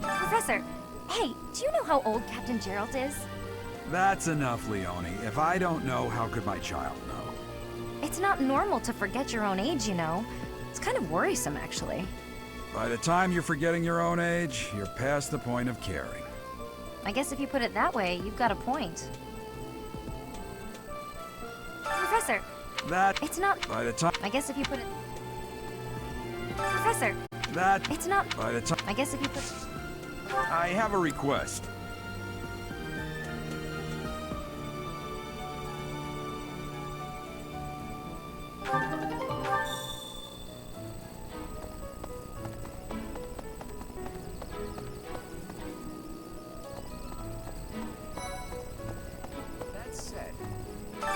Professor, hey, do you know how old Captain Gerald is? That's enough, Leone. If I don't know, how could my child know? It's not normal to forget your own age, you know. It's kind of worrisome, actually. By the time you're forgetting your own age, you're past the point of caring. I guess if you put it that way, you've got a point. Professor! It's not... By the time... I guess if you put it... Professor! It's not... By the time... I guess if you put... I have a request. That said,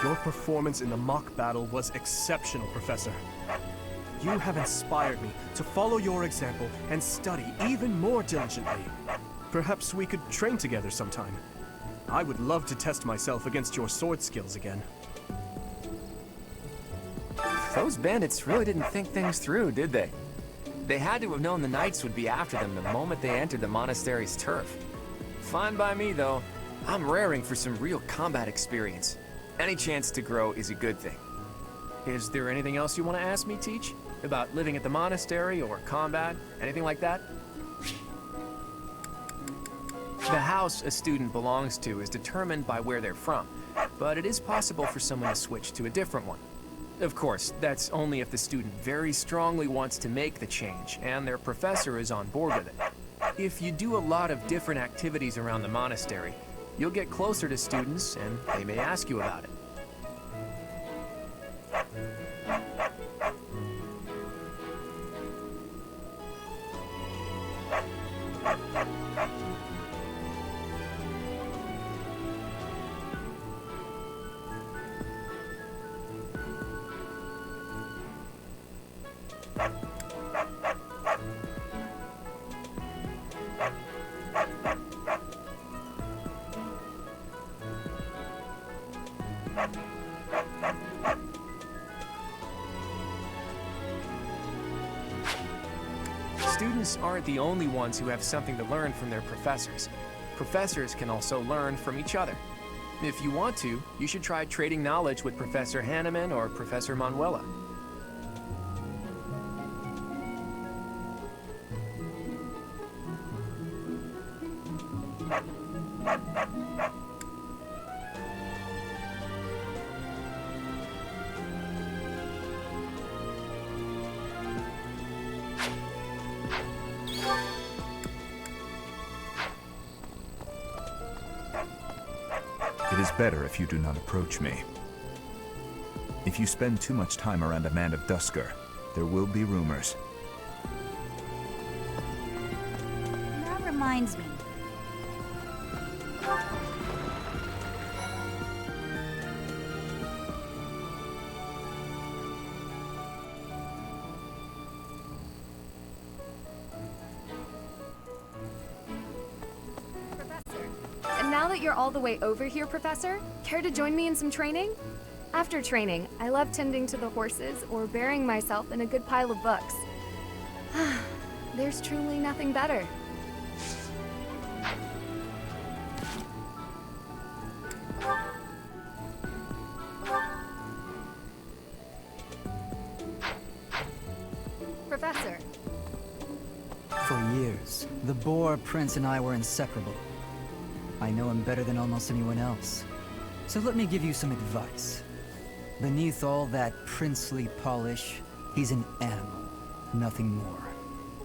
your performance in the mock battle was exceptional, Professor. You have inspired me to follow your example and study even more diligently. Perhaps we could train together sometime. I would love to test myself against your sword skills again. Those bandits really didn't think things through, did they? They had to have known the knights would be after them the moment they entered the monastery's turf. Fine by me, though. I'm raring for some real combat experience. Any chance to grow is a good thing. Is there anything else you want to ask me, Teach? About living at the monastery or combat? Anything like that? The house a student belongs to is determined by where they're from, but it is possible for someone to switch to a different one. Of course, that's only if the student very strongly wants to make the change and their professor is on board with it. If you do a lot of different activities around the monastery, you'll get closer to students and they may ask you about it. Students aren't the only ones who have something to learn from their professors. Professors can also learn from each other. If you want to, you should try trading knowledge with Professor Hanneman or Professor Manuela. It is better if you do not approach me. If you spend too much time around a man of Dusker, there will be rumors. That reminds me. now that you're all the way over here, Professor, care to join me in some training? After training, I love tending to the horses or burying myself in a good pile of books. There's truly nothing better. Professor. For years, the Boar Prince and I were inseparable. I know him better than almost anyone else. So let me give you some advice. Beneath all that princely polish, he's an animal, nothing more.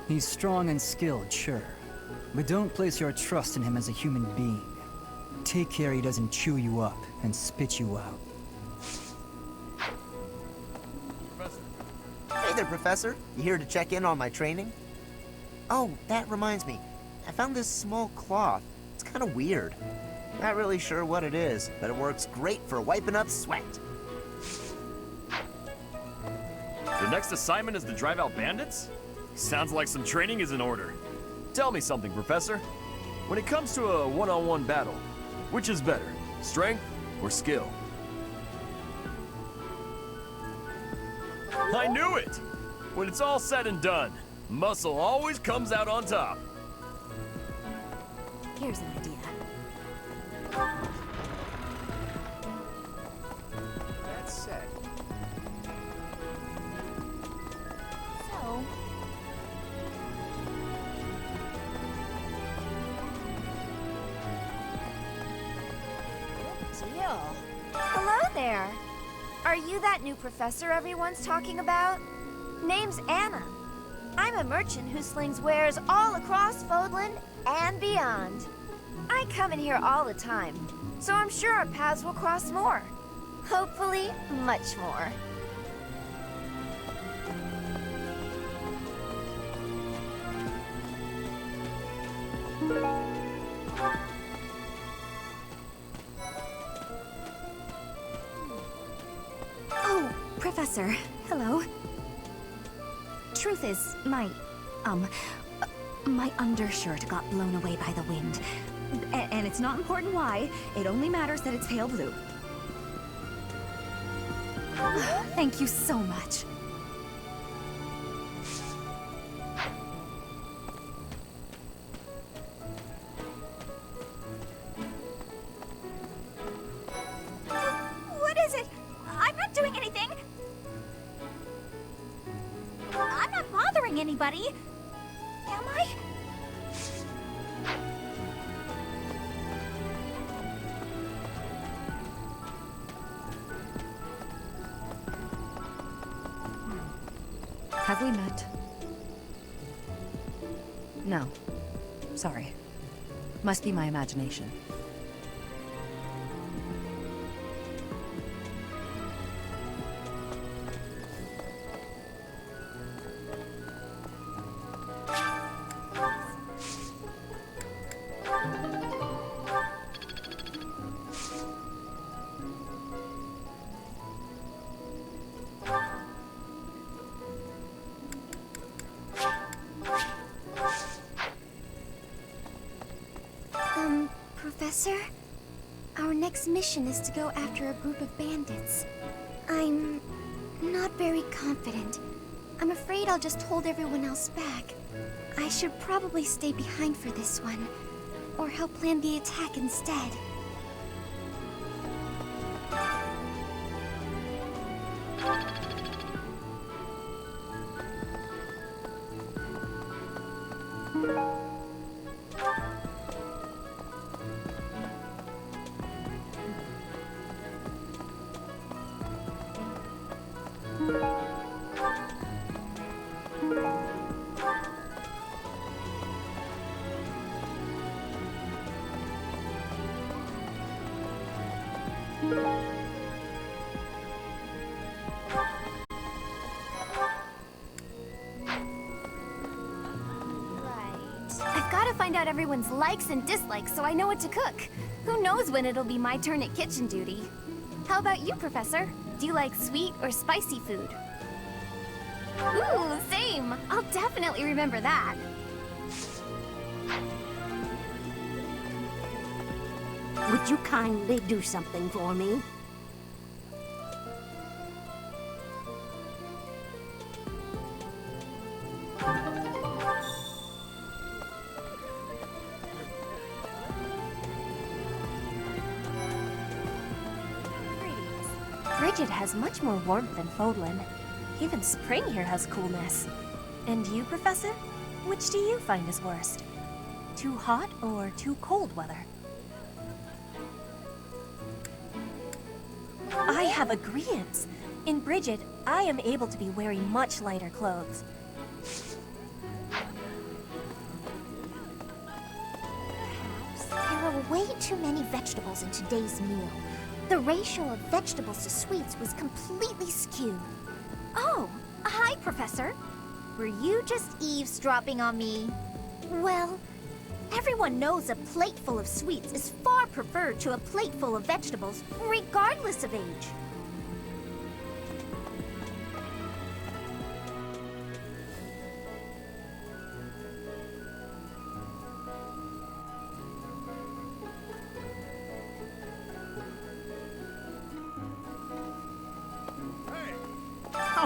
He's strong and skilled, sure. But don't place your trust in him as a human being. Take care he doesn't chew you up and spit you out. Hey there, Professor. You here to check in on my training? Oh, that reminds me. I found this small cloth. It's kind of weird. Not really sure what it is, but it works great for wiping up sweat. The next assignment is to drive out bandits? Sounds like some training is in order. Tell me something, Professor. When it comes to a one-on-one battle, which is better, strength or skill? I knew it! When it's all said and done, muscle always comes out on top. Here's an idea. That said, So, good deal. Hello there. Are you that new professor everyone's talking about? Name's Anna. I'm a merchant who slings wares all across Fodland and beyond. I come in here all the time, so I'm sure our paths will cross more. Hopefully, much more. Oh, Professor. Hello. Truth is, my undershirt got blown away by the wind. And it's not important why. It only matters that it's pale blue. Thank you so much. What is it? I'm not doing anything. I'm not bothering anybody. Am I? Have we met? No. Sorry. Must be my imagination. Professor? Our next mission is to go after a group of bandits. I'm not very confident. I'm afraid I'll just hold everyone else back. I should probably stay behind for this one, or help plan the attack instead. I've got to find out everyone's likes and dislikes so I know what to cook. Who knows when it'll be my turn at kitchen duty. How about you, Professor? Do you like sweet or spicy food? Ooh, same! I'll definitely remember that. Would you kindly do something for me? Bridget has much more warmth than Fodlan. Even spring here has coolness. And you, Professor? Which do you find is worst? Too hot or too cold weather? I have agreements. In Bridget, I am able to be wearing much lighter clothes. There are way too many vegetables in today's meal. The ratio of vegetables to sweets was completely skewed. Oh, hi, Professor. Were you just eavesdropping on me? Well, everyone knows a plate full of sweets is far preferred to a plate full of vegetables, regardless of age.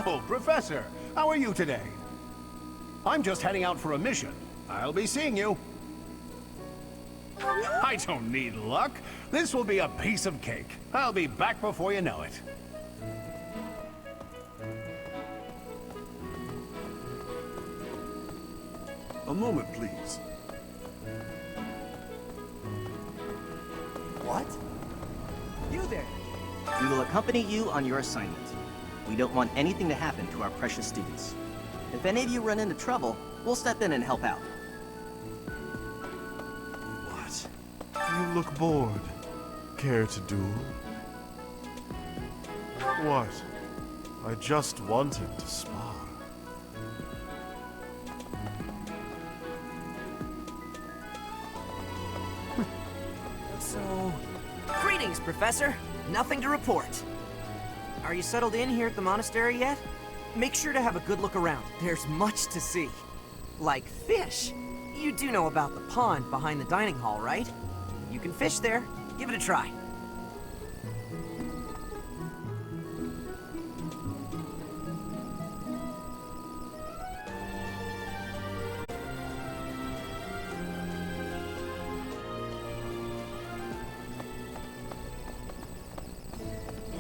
Oh, Professor, how are you today? I'm just heading out for a mission. I'll be seeing you. I don't need luck. This will be a piece of cake. I'll be back before you know it. A moment, please. What? You there! We will accompany you on your assignment. We don't want anything to happen to our precious students. If any of you run into trouble, we'll step in and help out. What? You look bored. Care to duel? What? I just wanted to spar. So... Greetings, Professor. Nothing to report. Are you settled in here at the monastery yet? Make sure to have a good look around. There's much to see. Like fish. You do know about the pond behind the dining hall, right? You can fish there. Give it a try.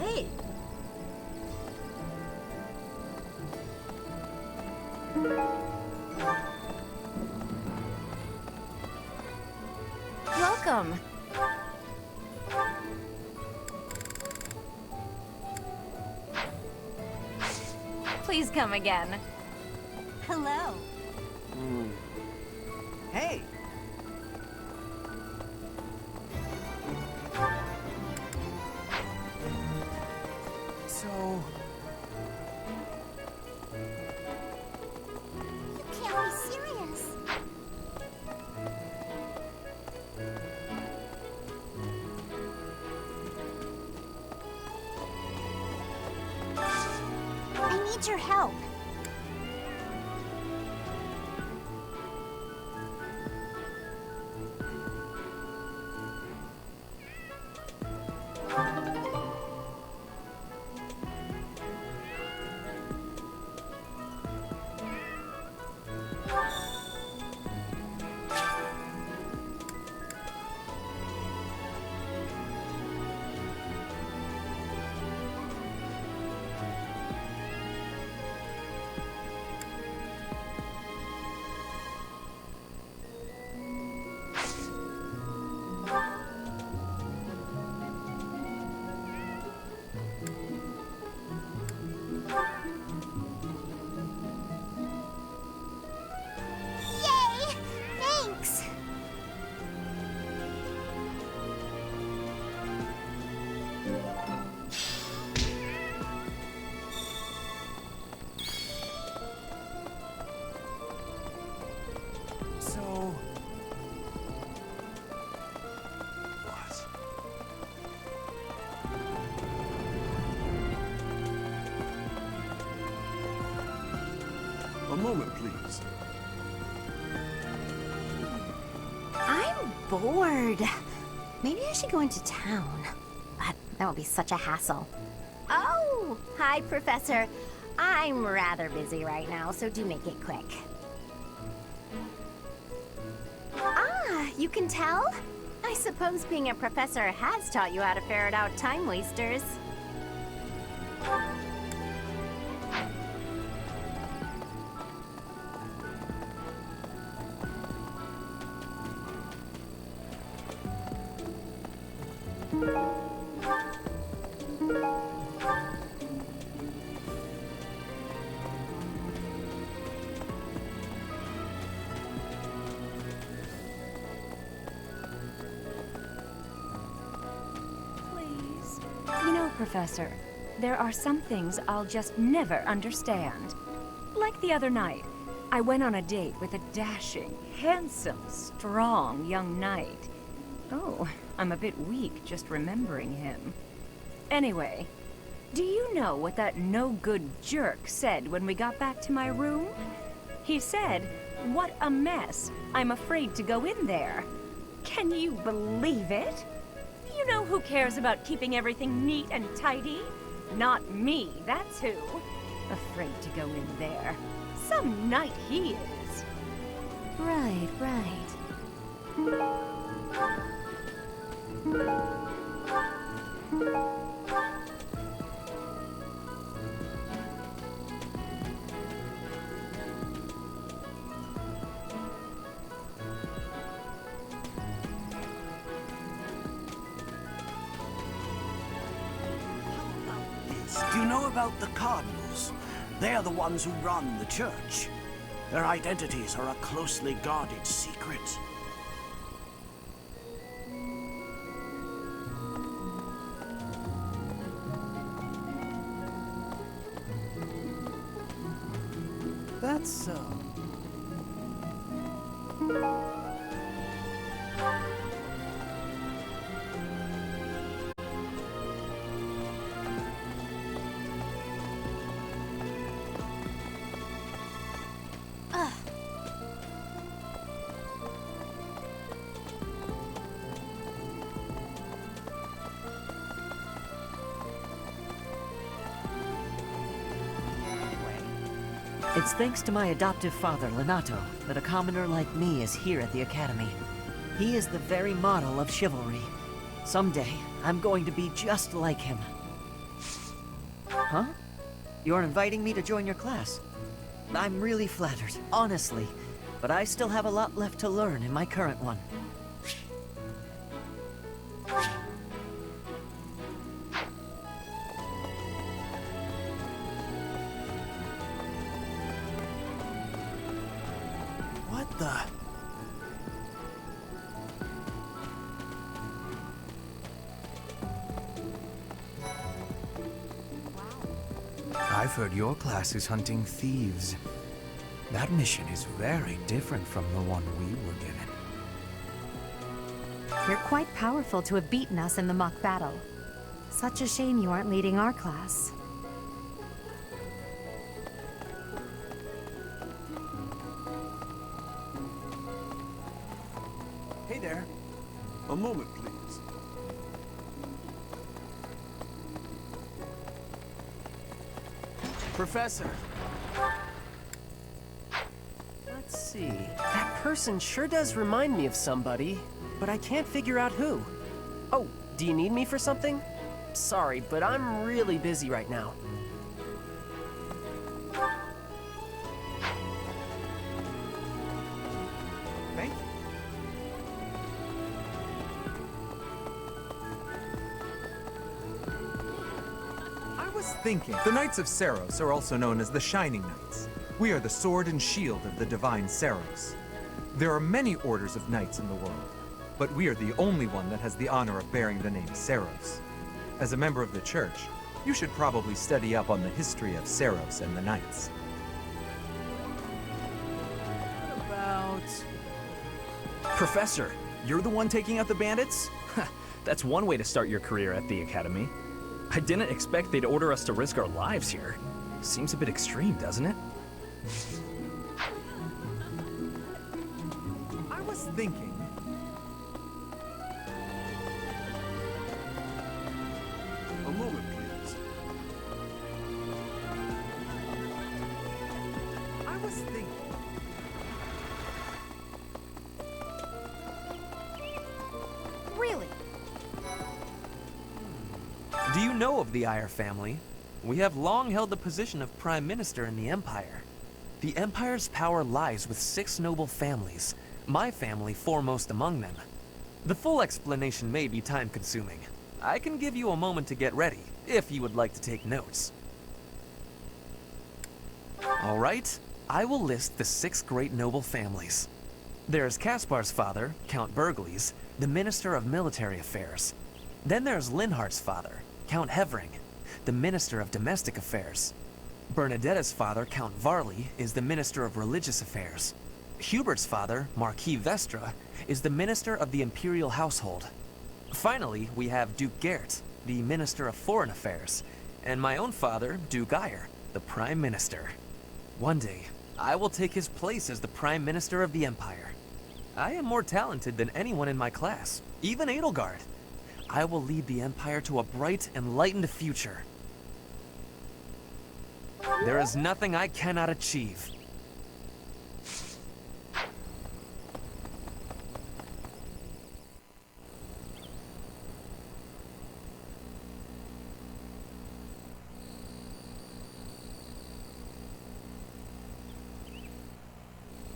Hey! Welcome. Please come again. Hello. Hey! So... You can't be serious. I need your help. Yay! Thanks! So... A moment, please. I'm bored. Maybe I should go into town. But that would be such a hassle. Oh, hi, Professor. I'm rather busy right now, so do make it quick. Ah, you can tell? I suppose being a professor has taught you how to ferret out time wasters. You know, Professor, there are some things I'll just never understand. Like the other night, I went on a date with a dashing, handsome, strong young knight. Oh, I'm a bit weak just remembering him. Anyway, do you know what that no-good jerk said when we got back to my room? He said, "What a mess. I'm afraid to go in there." Can you believe it? You know who cares about keeping everything neat and tidy? Not me, that's who. Afraid to go in there. Some knight he is. Right, right. Do you know about the Cardinals? They are the ones who run the church. Their identities are a closely guarded secret. That's so. It's thanks to my adoptive father, Lenato, that a commoner like me is here at the Academy. He is the very model of chivalry. Someday, I'm going to be just like him. Huh? You're inviting me to join your class? I'm really flattered, honestly. But I still have a lot left to learn in my current one. What the? I've heard your class is hunting thieves. That mission is very different from the one we were given. You're quite powerful to have beaten us in the mock battle. Such a shame you aren't leading our class. Hey there. A moment, please. Professor. Let's see. That person sure does remind me of somebody, but I can't figure out who. Oh, do you need me for something? Sorry, but I'm really busy right now. Thank you. I was thinking, the Knights of Saros are also known as the Shining Knights. We are the sword and shield of the divine Saros. There are many orders of knights in the world, but we are the only one that has the honor of bearing the name Saros. As a member of the church, you should probably study up on the history of Saros and the knights. What about... Professor, you're the one taking out the bandits? That's one way to start your career at the Academy. I didn't expect they'd order us to risk our lives here. Seems a bit extreme, doesn't it? I was thinking... Do you know of the Eyre family? We have long held the position of Prime Minister in the Empire. The Empire's power lies with 6 noble families, my family foremost among them. The full explanation may be time-consuming. I can give you a moment to get ready, if you would like to take notes. All right, I will list the 6 great noble families. There's Caspar's father, Count Burgles, the Minister of Military Affairs. Then there's Linhardt's father, Count Hevering, the Minister of Domestic Affairs. Bernadetta's father, Count Varley, is the Minister of Religious Affairs. Hubert's father, Marquis Vestra, is the Minister of the Imperial Household. Finally, we have Duke Gert, the Minister of Foreign Affairs, and my own father, Duke Eyre, the Prime Minister. One day, I will take his place as the Prime Minister of the Empire. I am more talented than anyone in my class, even Edelgard. I will lead the Empire to a bright, enlightened future. There is nothing I cannot achieve.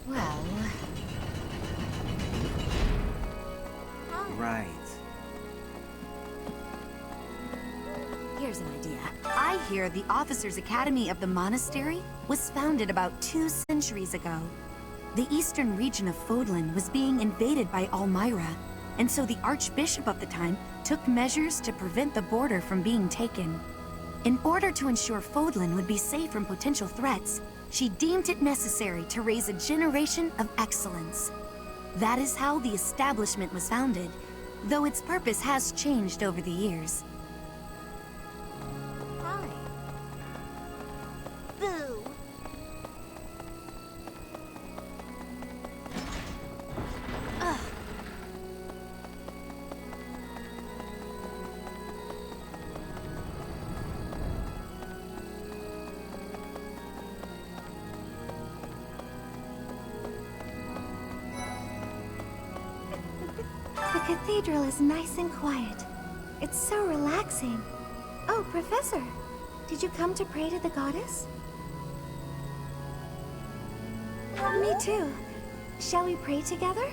Well... Right. Here's an idea. I hear the Officers' Academy of the Monastery was founded about 2 centuries ago. The eastern region of Fodlan was being invaded by Almyra, and so the Archbishop of the time took measures to prevent the border from being taken. In order to ensure Fodlan would be safe from potential threats, she deemed it necessary to raise a generation of excellence. That is how the establishment was founded, though its purpose has changed over the years. Boo! Ugh. The cathedral is nice and quiet. It's so relaxing. Oh, Professor, did you come to pray to the goddess? Me too. Shall we pray together?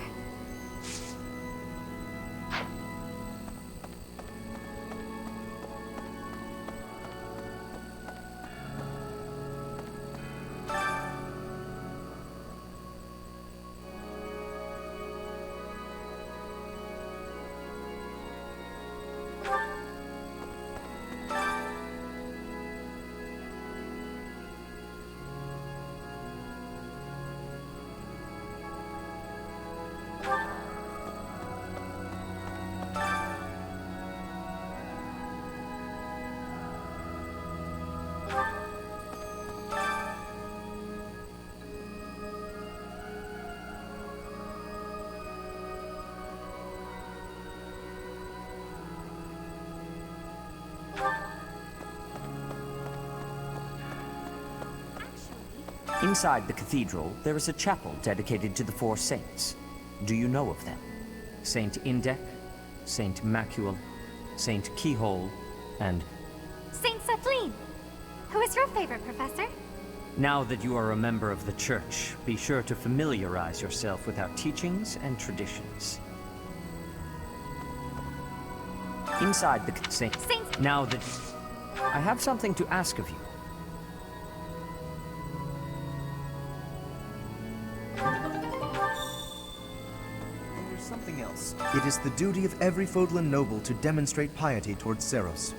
Inside the cathedral, there is a chapel dedicated to the 4 saints. Do you know of them? Saint Indek, Saint Macuel, Saint Keyhole, and... Saint Satline! Who is your favorite, Professor? Now that you are a member of the Church, be sure to familiarize yourself with our teachings and traditions. Inside the Saint... Now that... I have something to ask of you. There's something else. It is the duty of every Fodlan noble to demonstrate piety towards Seros.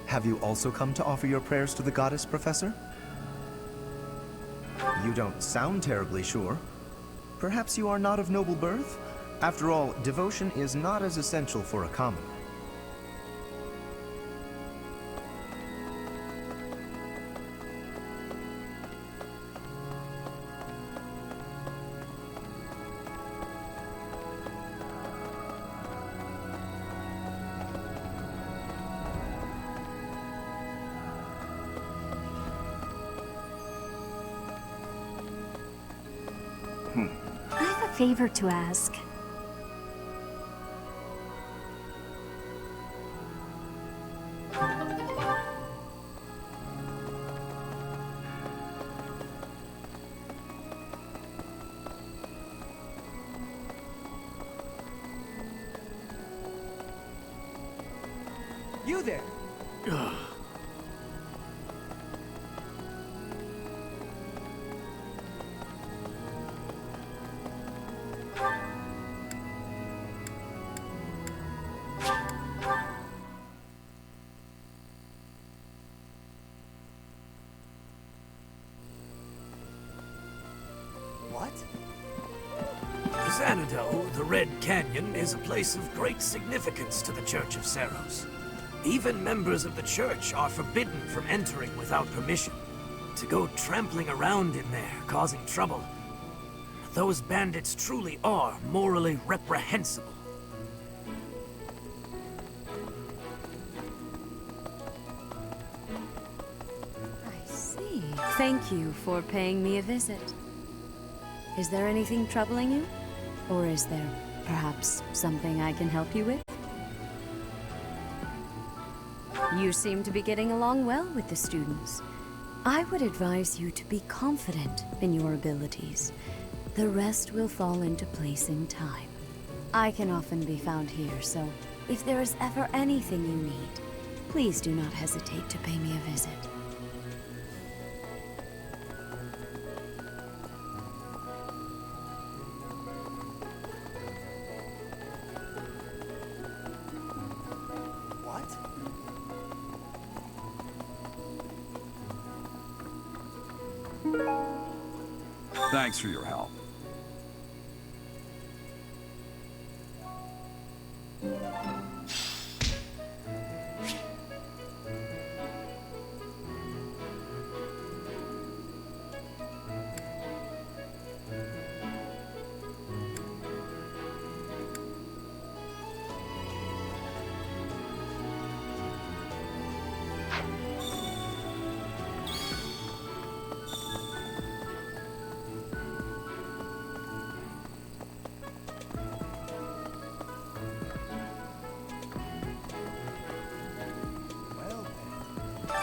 Have you also come to offer your prayers to the goddess, Professor? You don't sound terribly sure. Perhaps you are not of noble birth? After all, devotion is not as essential for a common. I have a favor to ask. You there! What? Xanadu, the Red Canyon, is a place of great significance to the Church of Seros. Even members of the church are forbidden from entering without permission. To go trampling around in there, causing trouble. Those bandits truly are morally reprehensible. I see. Thank you for paying me a visit. Is there anything troubling you? Or is there perhaps something I can help you with? You seem to be getting along well with the students. I would advise you to be confident in your abilities. The rest will fall into place in time. I can often be found here, so if there is ever anything you need, please do not hesitate to pay me a visit. Thanks for your help.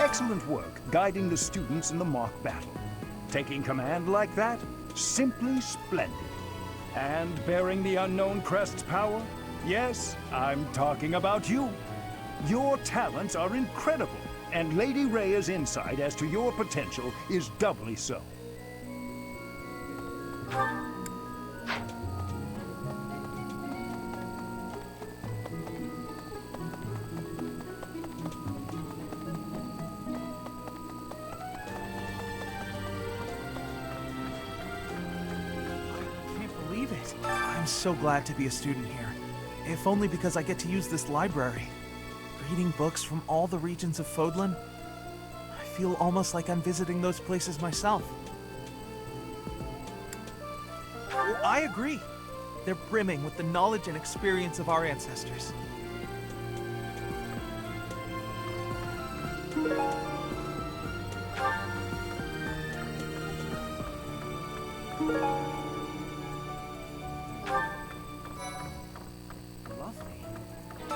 Excellent work guiding the students in the mock battle. Taking command like that? Simply splendid. And bearing the unknown crest's power? Yes, I'm talking about you. Your talents are incredible, and Lady Rhea's insight as to your potential is doubly so. I'm so glad to be a student here, if only because I get to use this library. Reading books from all the regions of Fodlan, I feel almost like I'm visiting those places myself. Well, I agree. They're brimming with the knowledge and experience of our ancestors.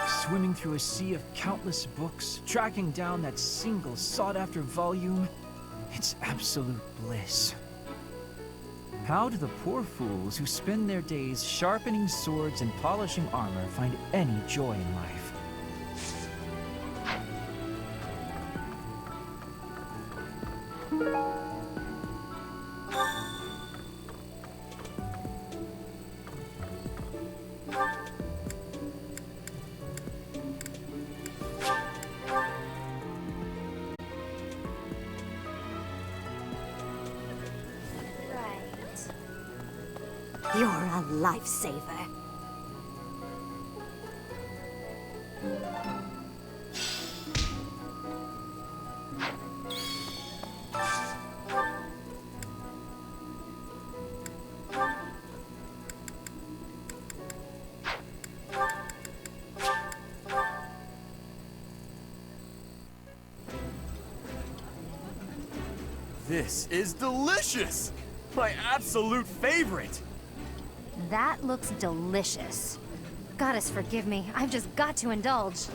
Swimming through a sea of countless books, tracking down that single sought-after volume, it's absolute bliss. How do the poor fools who spend their days sharpening swords and polishing armor find any joy in life? You're a lifesaver. This is delicious! My absolute favorite! That looks delicious. Goddess forgive me, I've just got to indulge.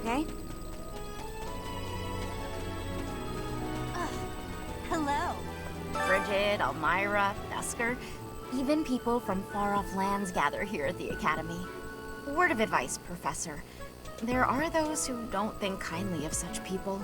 okay? Hello. Bridget, Elmira, Besker, even people from far-off lands gather here at the Academy. Word of advice, Professor. There are those who don't think kindly of such people.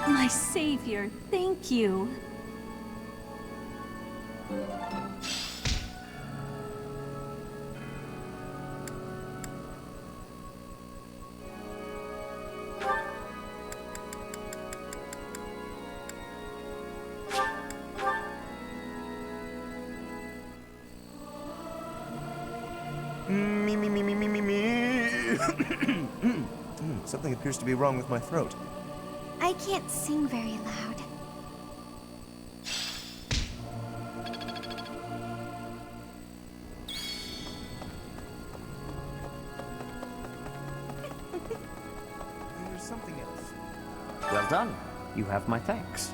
My savior, thank you. Something appears to be wrong with my throat. I can't sing very loud. There's something else. Well done. You have my thanks.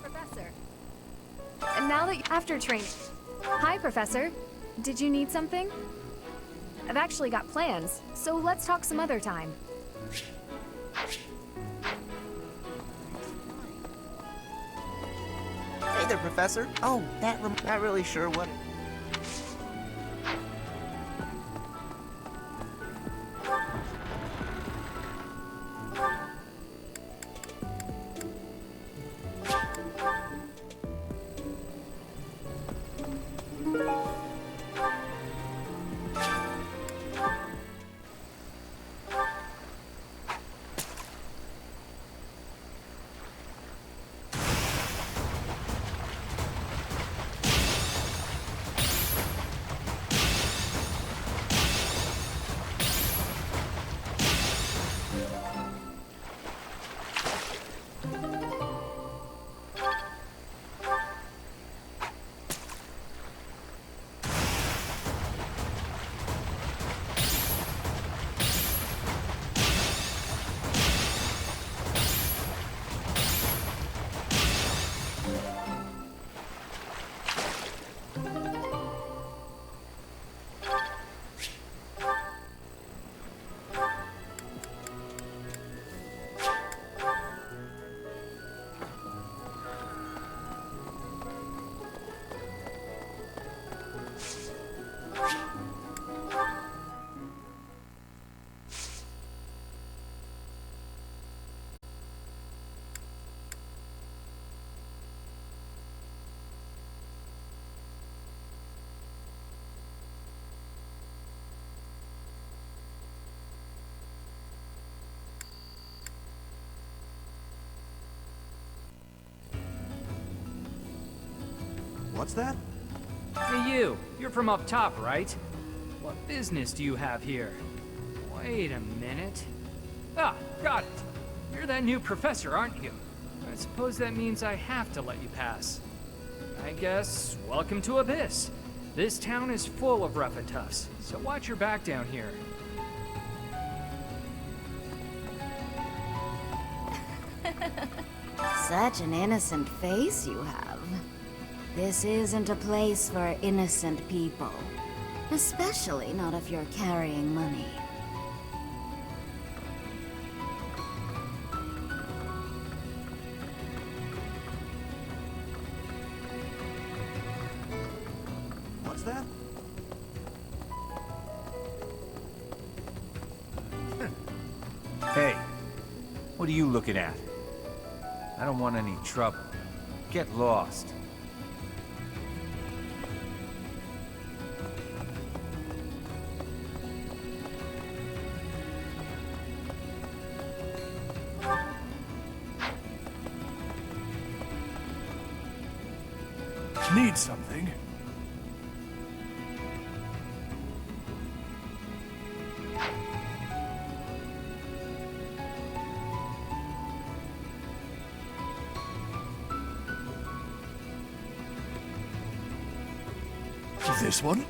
Professor. And now that after training. Hi, Professor. Did you need something? I've actually got plans, so let's talk some other time. Hey there, Professor. Oh, not really sure what... What's that? Hey you, you're from up top, right? What business do you have here? Wait a minute. Ah, got it. You're that new professor, aren't you? I suppose that means I have to let you pass. I guess, welcome to Abyss. This town is full of rough and toughs, so watch your back down here. Such an innocent face you have. This isn't a place for innocent people. Especially not if you're carrying money. What's that? Hey, what are you looking at? I don't want any trouble. Get lost. Need something? This one?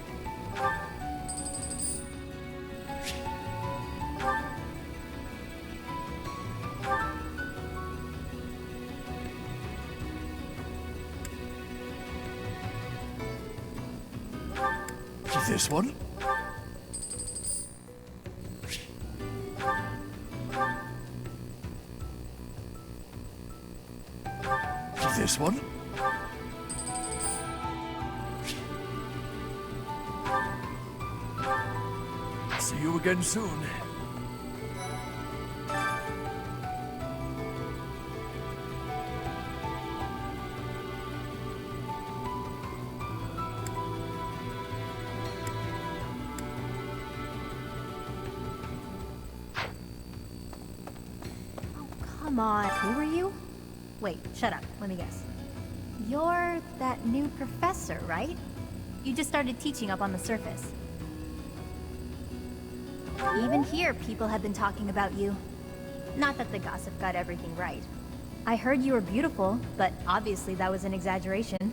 This one? This one? See you again soon. Come on, who are you? Wait, shut up. Let me guess. You're that new professor, right? You just started teaching up on the surface. Even here, people have been talking about you. Not that the gossip got everything right. I heard you were beautiful, but obviously that was an exaggeration.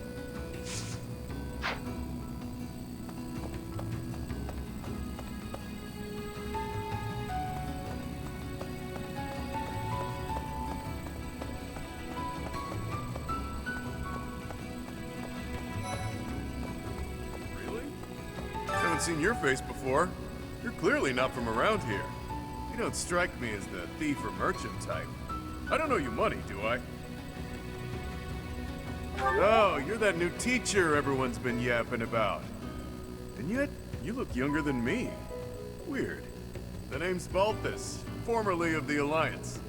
Haven't seen your face before. You're clearly not from around here. You don't strike me as the thief or merchant type. I don't owe you money, do I? Oh, you're that new teacher everyone's been yapping about. And yet, you look younger than me. Weird. The name's Balthus, formerly of the Alliance.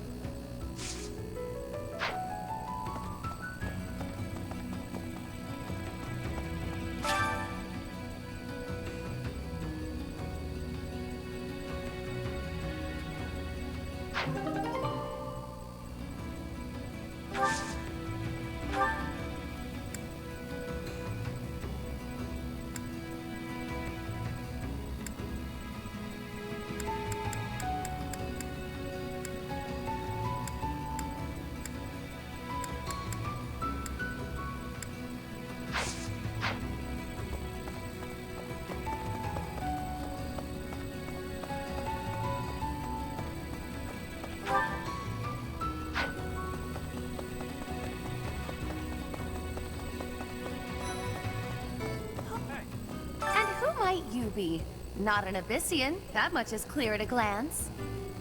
You be not an Abyssian, that much is clear at a glance.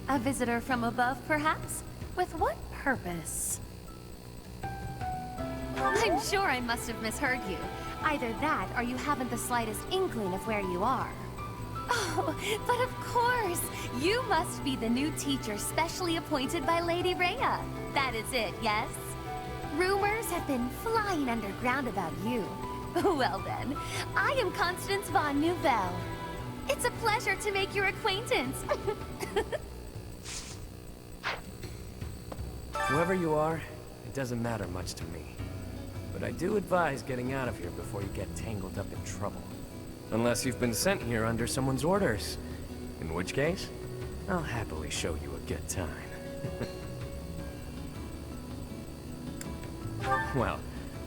A visitor from above, perhaps? With what purpose? I'm sure I must have misheard you. Either that, or you haven't the slightest inkling of where you are. Oh, but of course! You must be the new teacher specially appointed by Lady Rhea. That is it, yes? Rumors have been flying underground about you. Well then, I am Constance von Nouvelle. It's a pleasure to make your acquaintance. Whoever you are, it doesn't matter much to me. But I do advise getting out of here before you get tangled up in trouble. Unless you've been sent here under someone's orders. In which case, I'll happily show you a good time. Well,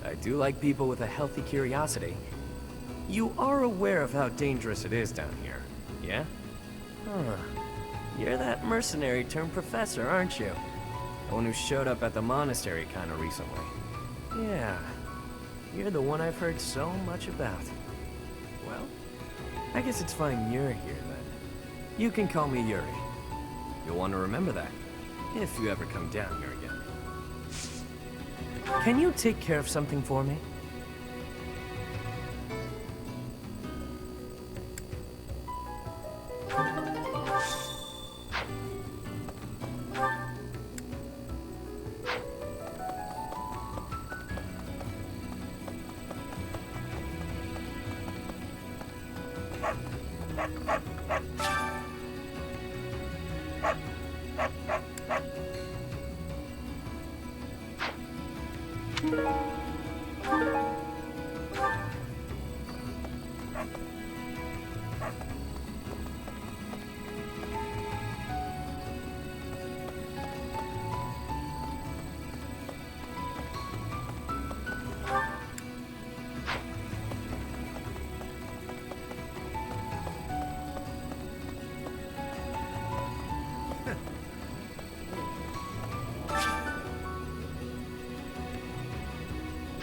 I do like people with a healthy curiosity. You are aware of how dangerous it is down here, yeah? Huh. You're that mercenary turned professor, aren't you? The one who showed up at the monastery kinda recently. Yeah. You're the one I've heard so much about. Well, I guess it's fine you're here then. You can call me Yuri. You'll want to remember that, if you ever come down here again. Can you take care of something for me?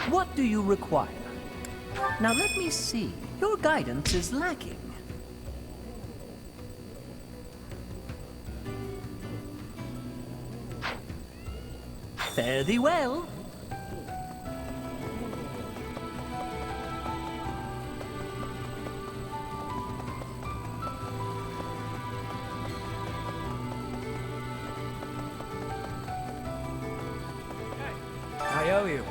What do you require? Now let me see. Your guidance is lacking. Fare thee well. I owe you.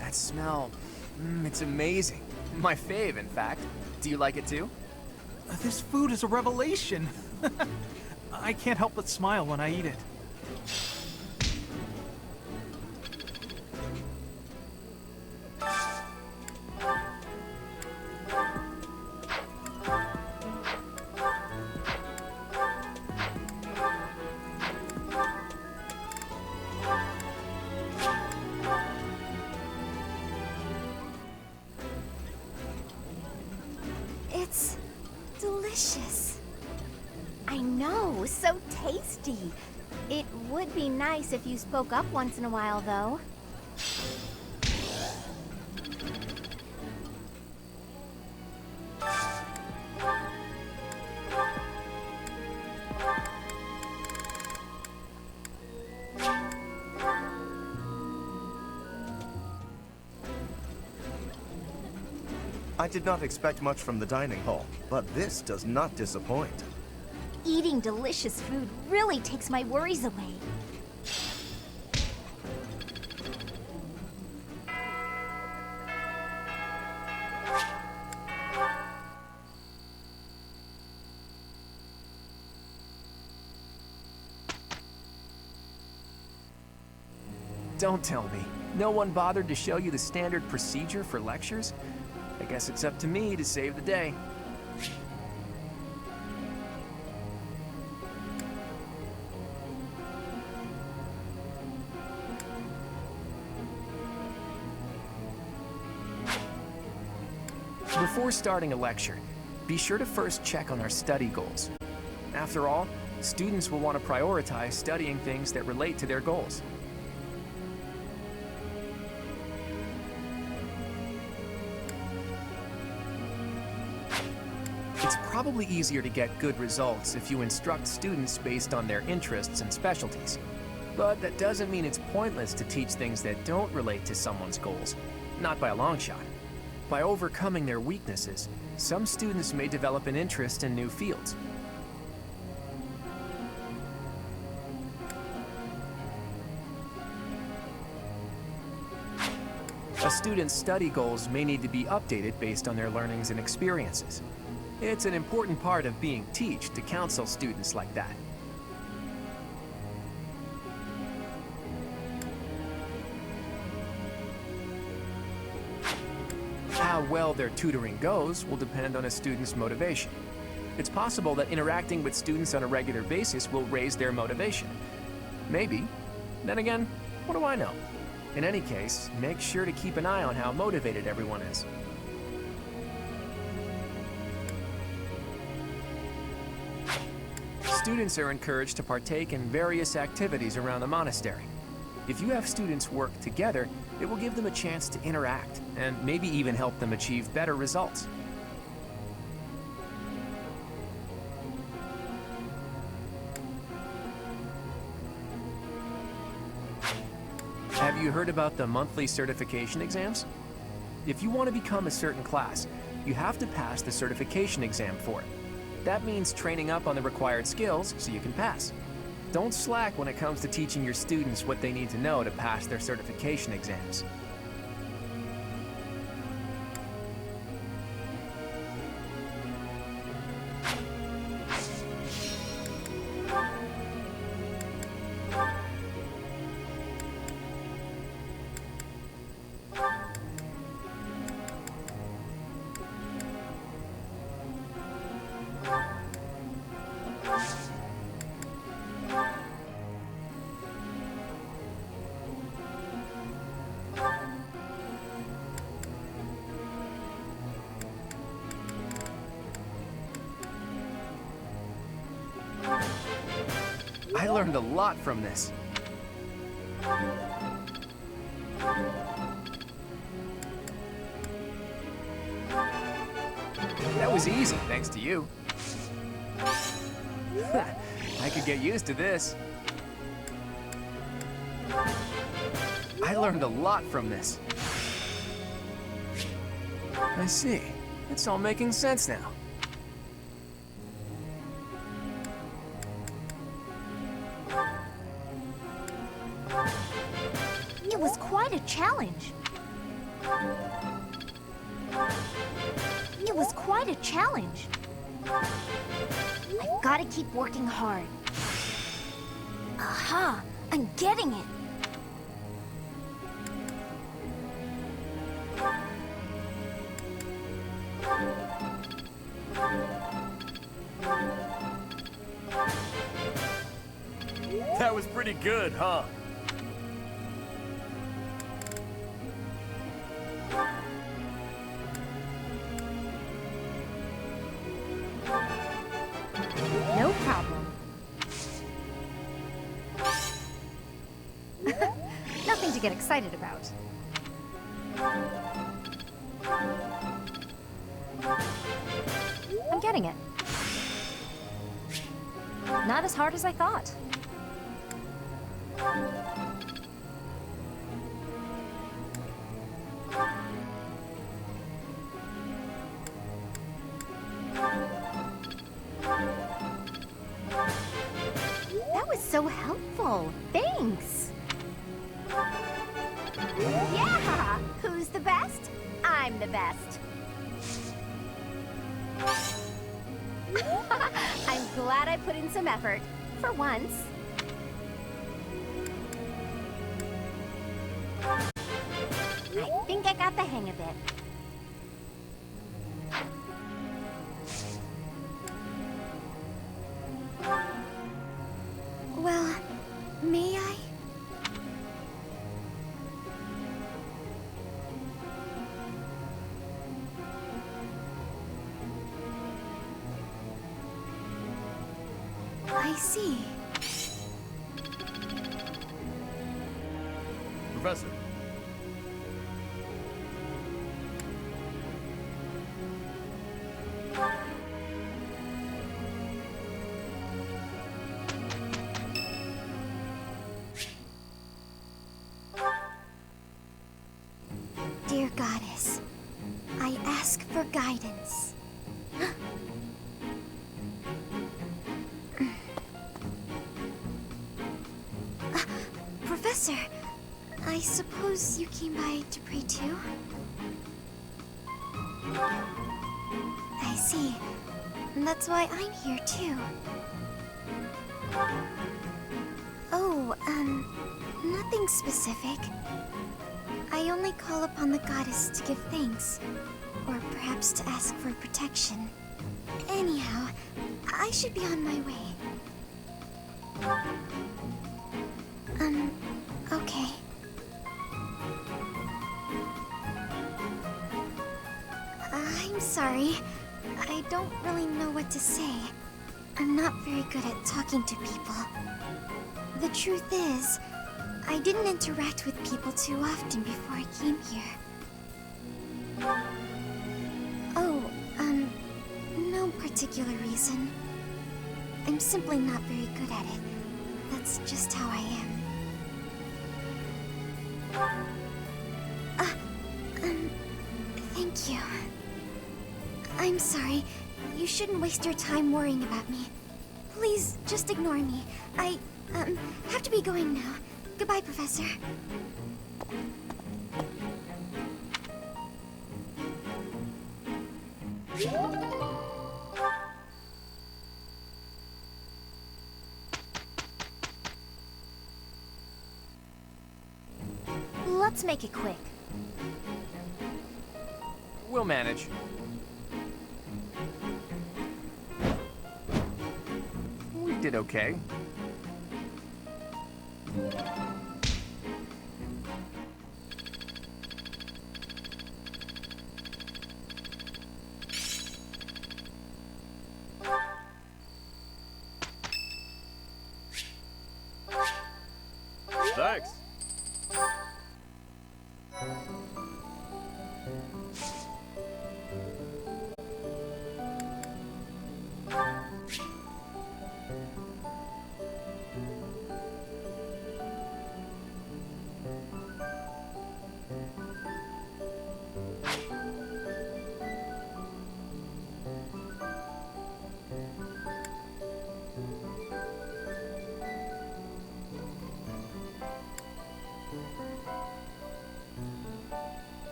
That smell, it's amazing. My fave, in fact. Do you like it too? This food is a revelation. I can't help but smile when I eat it. It's delicious. I know, so tasty. It would be nice if you spoke up once in a while, though. I did not expect much from the dining hall, but this does not disappoint. Eating delicious food really takes my worries away. Don't tell me. No one bothered to show you the standard procedure for lectures? I guess it's up to me to save the day. Before starting a lecture, be sure to first check on our study goals. After all, students will want to prioritize studying things that relate to their goals. It's probably easier to get good results if you instruct students based on their interests and specialties. But that doesn't mean it's pointless to teach things that don't relate to someone's goals. Not by a long shot. By overcoming their weaknesses, some students may develop an interest in new fields. A student's study goals may need to be updated based on their learnings and experiences. It's an important part of being taught to counsel students like that. How well their tutoring goes will depend on a student's motivation. It's possible that interacting with students on a regular basis will raise their motivation. Maybe. Then again, what do I know? In any case, make sure to keep an eye on how motivated everyone is. Students are encouraged to partake in various activities around the monastery. If you have students work together, it will give them a chance to interact, and maybe even help them achieve better results. Have you heard about the monthly certification exams? If you want to become a certain class, you have to pass the certification exam for it. That means training up on the required skills so you can pass. Don't slack when it comes to teaching your students what they need to know to pass their certification exams. I learned a lot from this. That was easy, thanks to you. I could get used to this. I learned a lot from this. I see. It's all making sense now. It was quite a challenge. It was quite a challenge. I've got to keep working hard. Aha! I'm getting it! That was pretty good, huh? No problem. Nothing to get excited about. I'm getting it. Not as hard as I thought. That was so helpful. Thanks. Yeah! Who's the best? I'm the best. I'm glad I put in some effort. For once. I think I got the hang of it. Well, may I? I see. Professor. Dear Goddess, I ask for guidance. Professor, I suppose you came by to pray too? I see. That's why I'm here too. Oh, nothing specific. I only call upon the goddess to give thanks, or perhaps to ask for protection. Anyhow, I should be on my way. Okay. I'm sorry. I don't really know what to say. I'm not very good at talking to people. The truth is, I didn't interact with people too often before I came here. Oh, no particular reason. I'm simply not very good at it. That's just how I am. Thank you. I'm sorry. You shouldn't waste your time worrying about me. Please, just ignore me. I, have to be going now. Goodbye, Professor. Let's make it quick. We'll manage. We did okay. Thanks.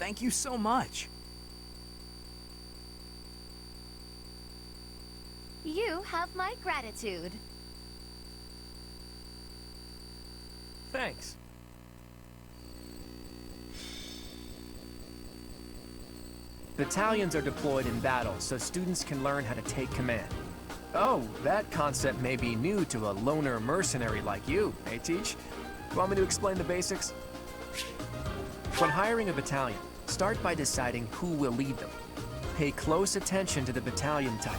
Thank you so much. You have my gratitude. Thanks. Battalions are deployed in battle so students can learn how to take command. Oh, that concept may be new to a loner mercenary like you, eh, Teach? Want me to explain the basics? When hiring a battalion, start by deciding who will lead them. Pay close attention to the battalion type.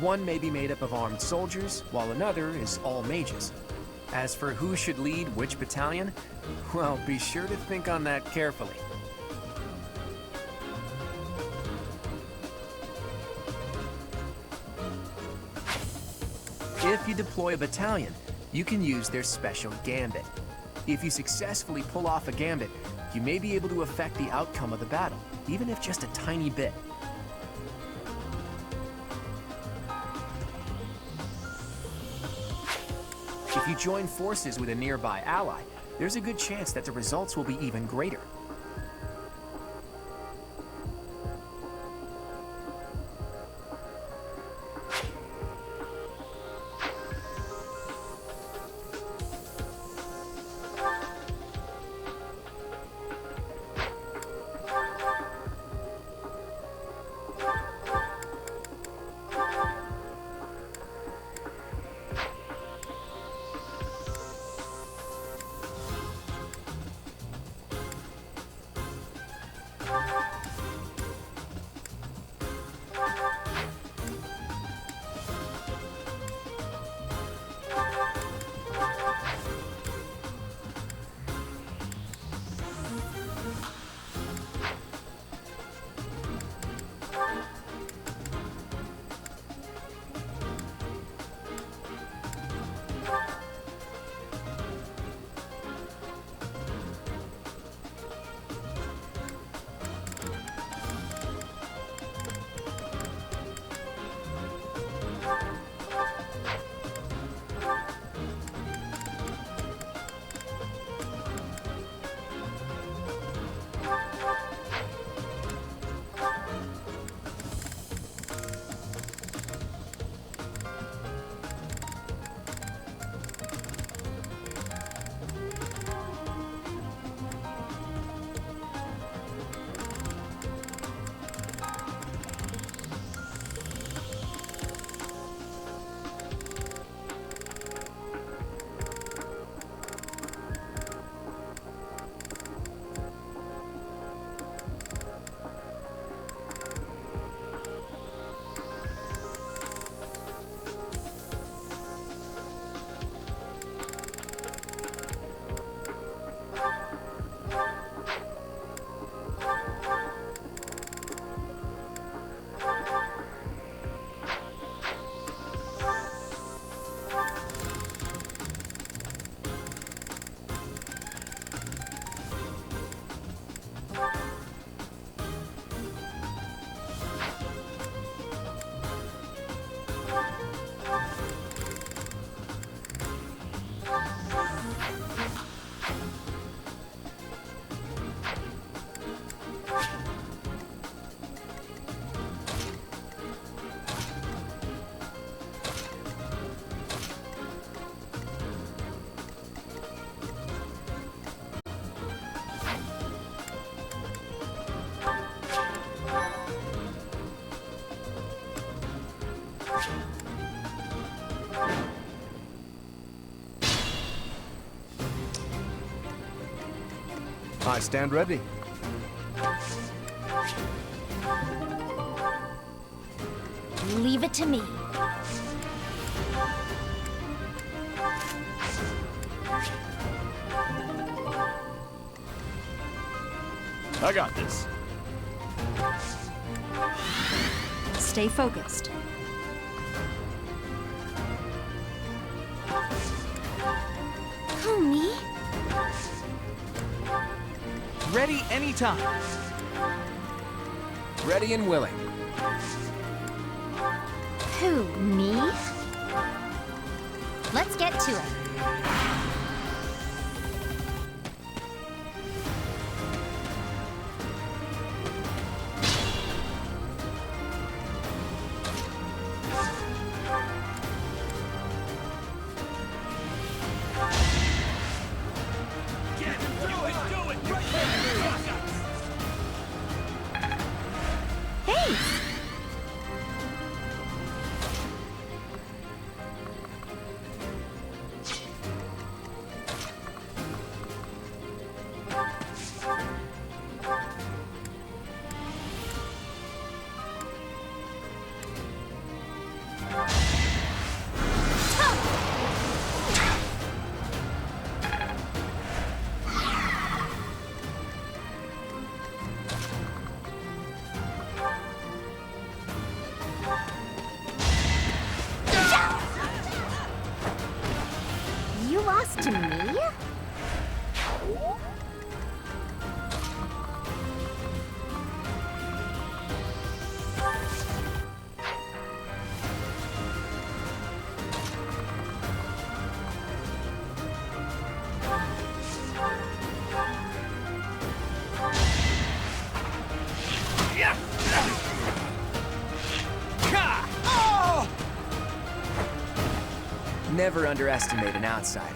One may be made up of armed soldiers, while another is all mages. As for who should lead which battalion, well, be sure to think on that carefully. If you deploy a battalion, you can use their special gambit. If you successfully pull off a gambit, you may be able to affect the outcome of the battle, even if just a tiny bit. If you join forces with a nearby ally, there's a good chance that the results will be even greater. I stand ready. Leave it to me. I got this. Stay focused. Who, me? Ready anytime. Ready and willing. Who, me? Let's get to it. You lost to me? Never underestimate an outsider.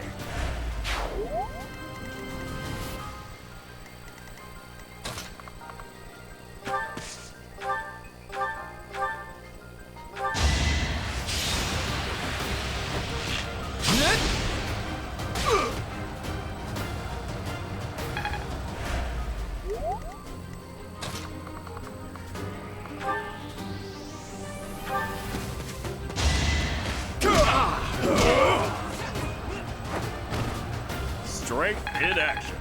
Strength in action.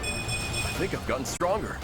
I think I've gotten stronger.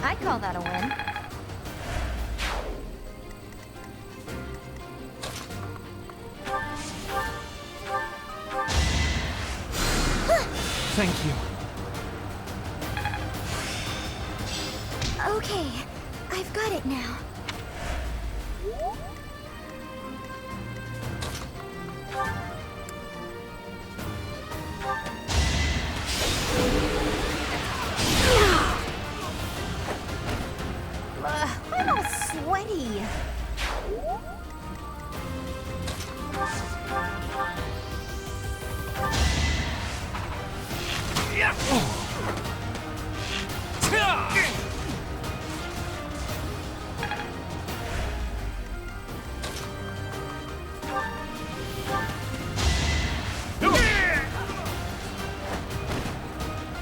I call that a win. Thank you. Okay, I've got it now. I'm all sweaty.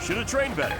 Should have trained better.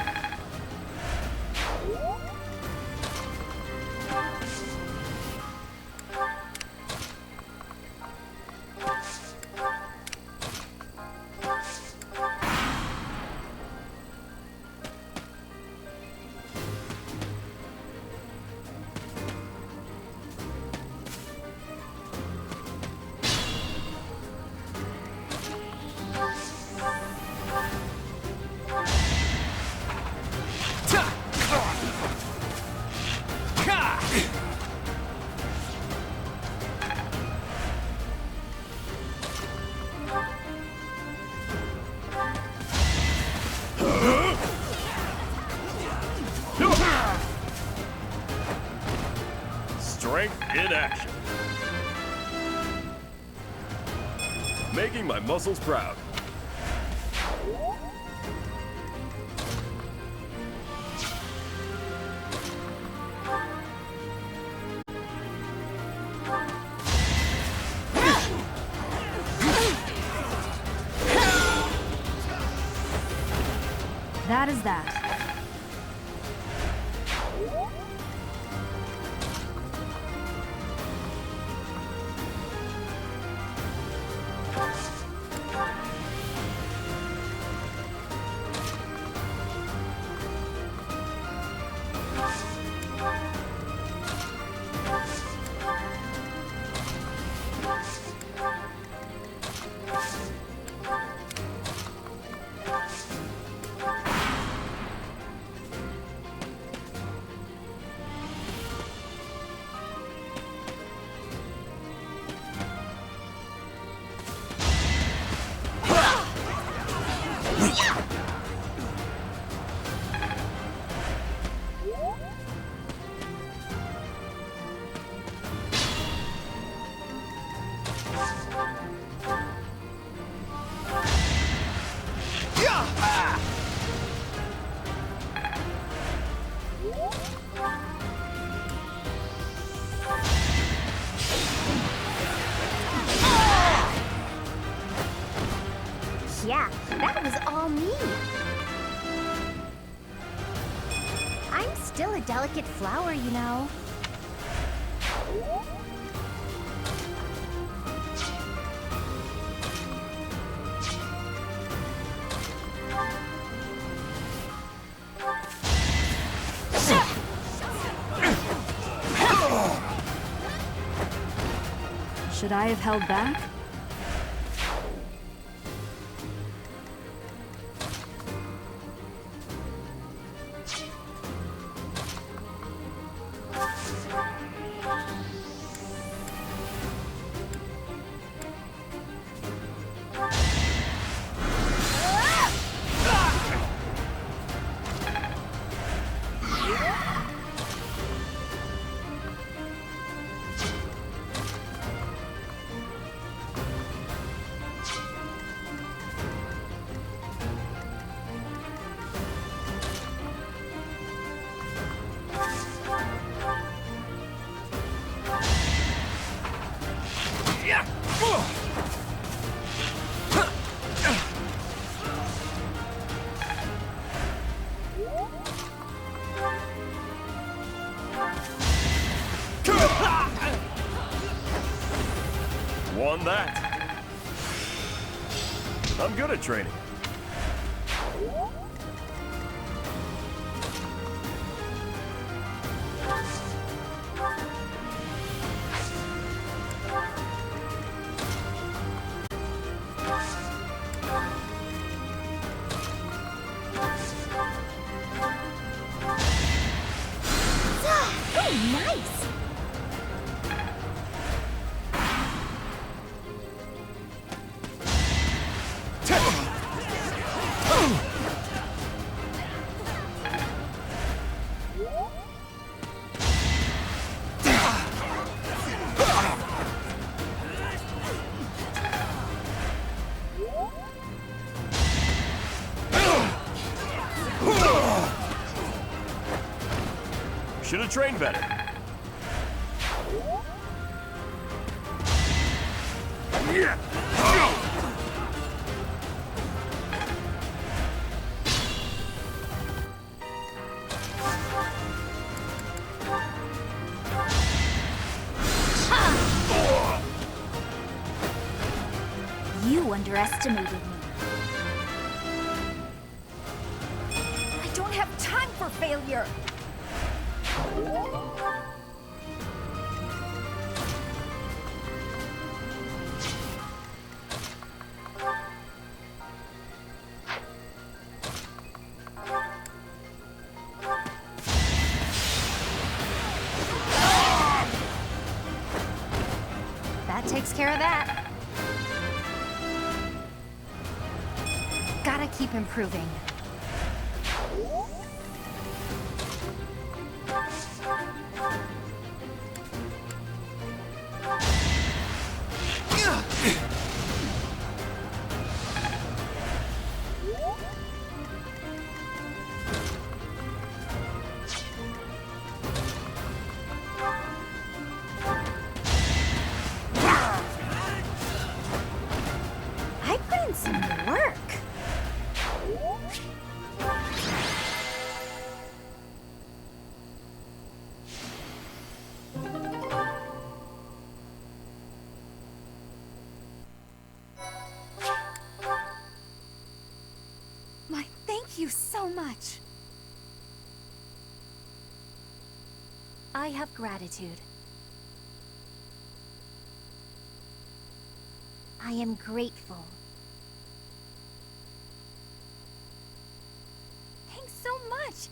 in action. Making my muscles proud. That is that. Yeah, that was all me. I'm still a delicate flower, you know. Should I have held back? Won that. I'm good at training. Oh, nice! Should have trained better. Yeah. You underestimated me. I don't have time for failure. That takes care of that. Gotta keep improving. some work. My thank you so much. I have gratitude. I am grateful. Thanks so much.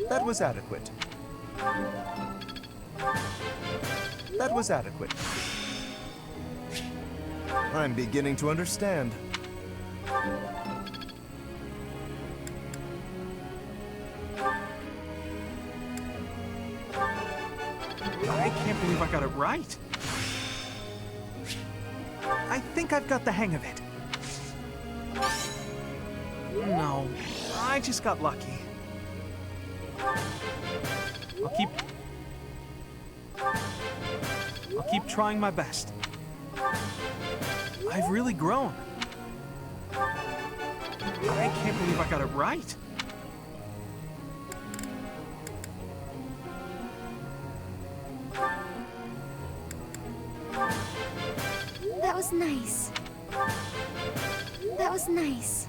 That was adequate. That was adequate. I'm beginning to understand. I can't believe I got it right. I think I've got the hang of it. No, I just got lucky. I'll keep trying my best. I've really grown. I can't believe I got it right. That was nice. That was nice.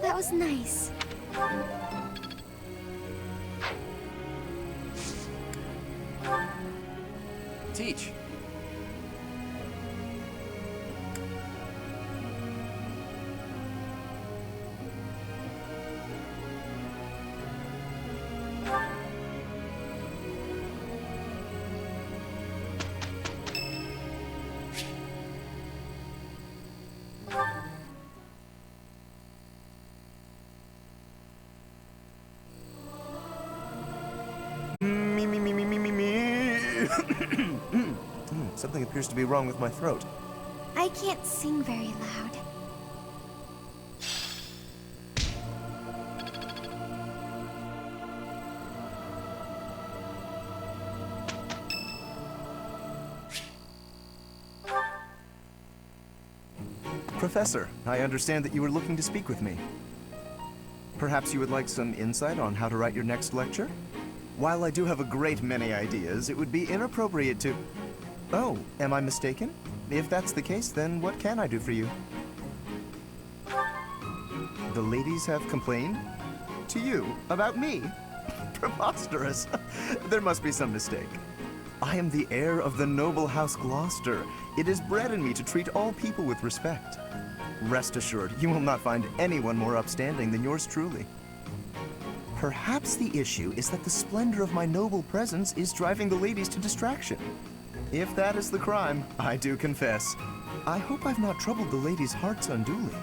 That was nice. Teach. Something appears to be wrong with my throat. I can't sing very loud. Professor, I understand that you were looking to speak with me. Perhaps you would like some insight on how to write your next lecture? While I do have a great many ideas, it would be inappropriate to... Oh, am I mistaken? If that's the case, then what can I do for you? The ladies have complained? To you? About me? Preposterous. There must be some mistake. I am the heir of the noble House Gloucester. It is bred in me to treat all people with respect. Rest assured, you will not find anyone more upstanding than yours truly. Perhaps the issue is that the splendor of my noble presence is driving the ladies to distraction. If that is the crime, I do confess. I hope I've not troubled the ladies' hearts unduly.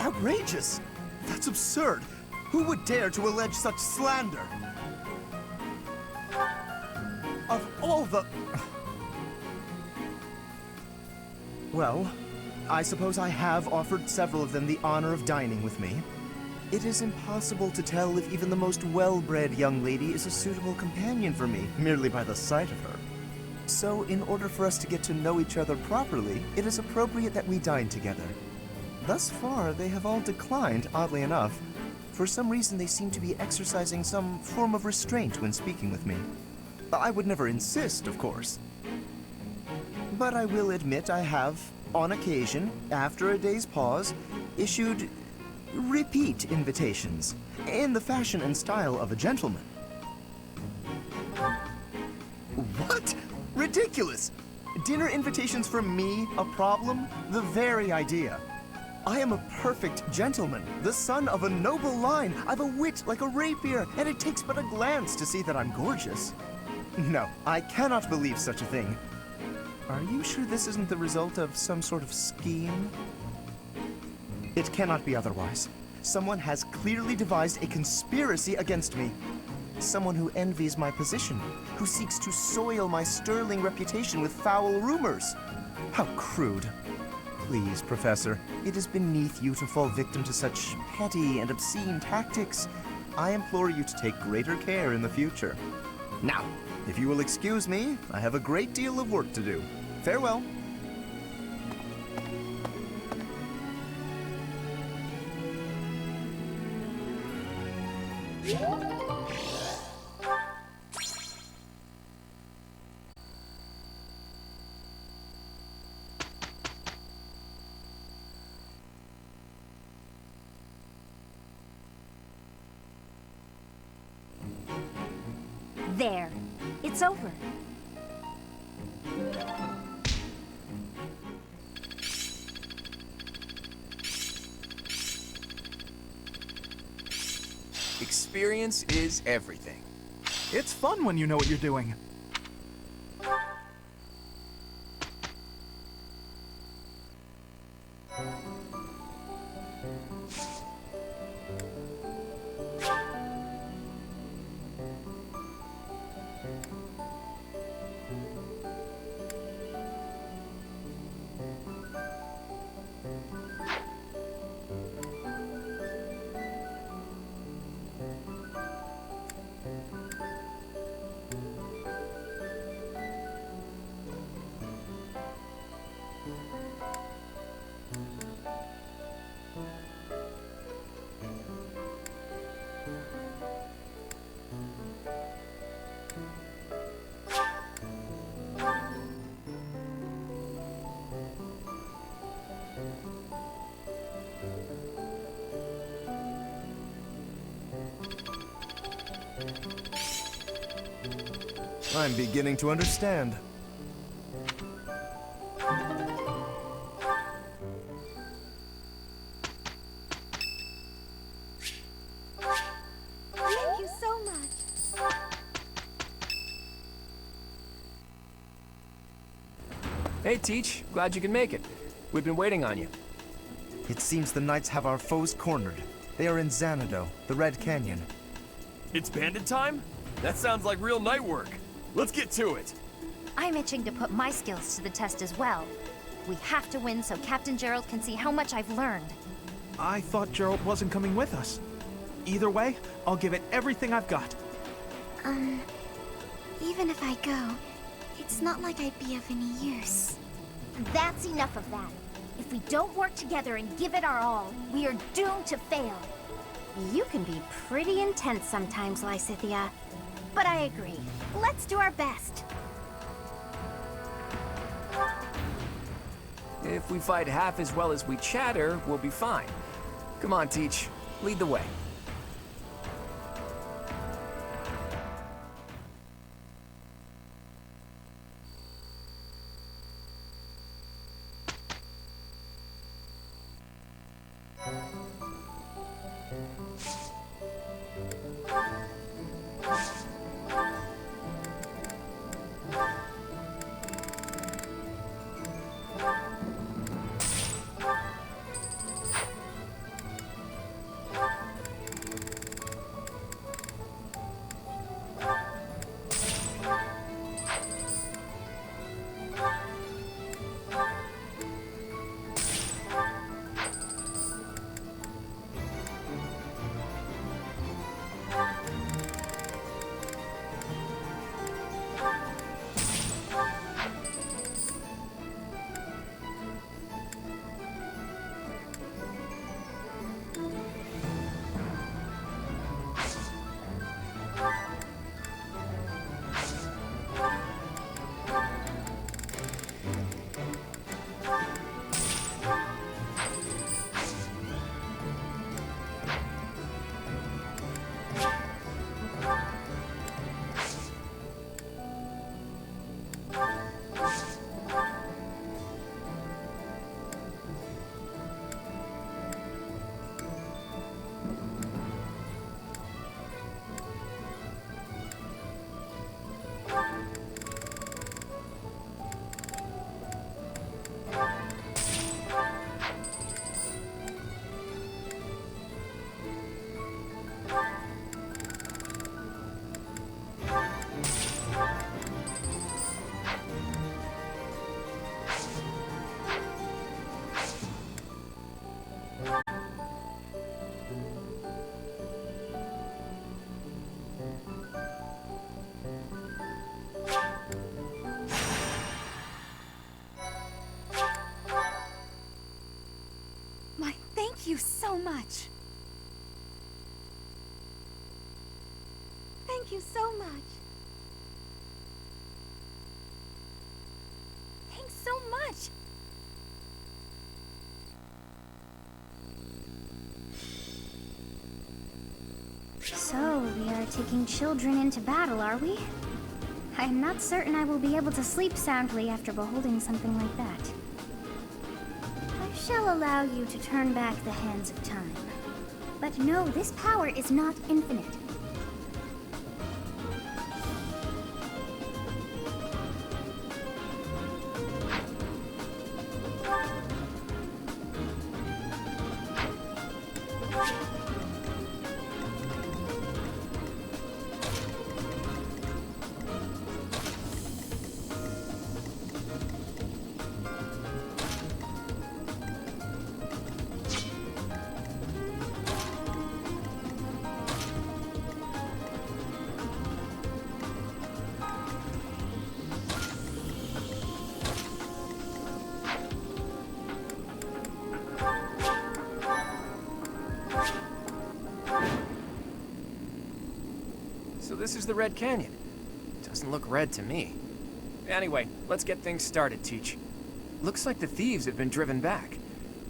Outrageous! That's absurd! Who would dare to allege such slander? Of all the... Well, I suppose I have offered several of them the honor of dining with me. It is impossible to tell if even the most well-bred young lady is a suitable companion for me, merely by the sight of her. So, in order for us to get to know each other properly, it is appropriate that we dine together. Thus far, they have all declined, oddly enough. For some reason, they seem to be exercising some form of restraint when speaking with me. I would never insist, of course. But I will admit I have, on occasion, after a day's pause, issued repeat invitations, in the fashion and style of a gentleman. What? Ridiculous! Dinner invitations from me a problem? The very idea. I am a perfect gentleman, the son of a noble line. I've a wit like a rapier, and it takes but a glance to see that I'm gorgeous. No, I cannot believe such a thing. Are you sure this isn't the result of some sort of scheme? It cannot be otherwise. Someone has clearly devised a conspiracy against me. Someone who envies my position, who seeks to soil my sterling reputation with foul rumors. How crude. Please, Professor, it is beneath you to fall victim to such petty and obscene tactics. I implore you to take greater care in the future. Now, if you will excuse me, I have a great deal of work to do. Farewell. There. It's over. Experience is everything. It's fun when you know what you're doing. I'm beginning to understand. Thank you so much. Hey, Teach. Glad you can make it. We've been waiting on you. It seems the Knights have our foes cornered. They are in Xanadu, the Red Canyon. It's bandit time? That sounds like real night work. Let's get to it. I'm itching to put my skills to the test as well. We have to win so Captain Gerald can see how much I've learned. I thought Gerald wasn't coming with us. Either way, I'll give it everything I've got. Even if I go, it's not like I'd be of any use. That's enough of that. If we don't work together and give it our all, we are doomed to fail. You can be pretty intense sometimes, Lysithia. But I agree. Let's do our best. If we fight half as well as we chatter, we'll be fine. Come on, Teach. Lead the way. Thank you so much. Thank you so much. Thanks so much. So, we are taking children into battle, are we? I am not certain I will be able to sleep soundly after beholding something like that. I shall allow you to turn back the hands of time. But no, this power is not infinite. So this is the Red Canyon. Doesn't look red to me. Anyway, let's get things started, Teach. Looks like the thieves have been driven back.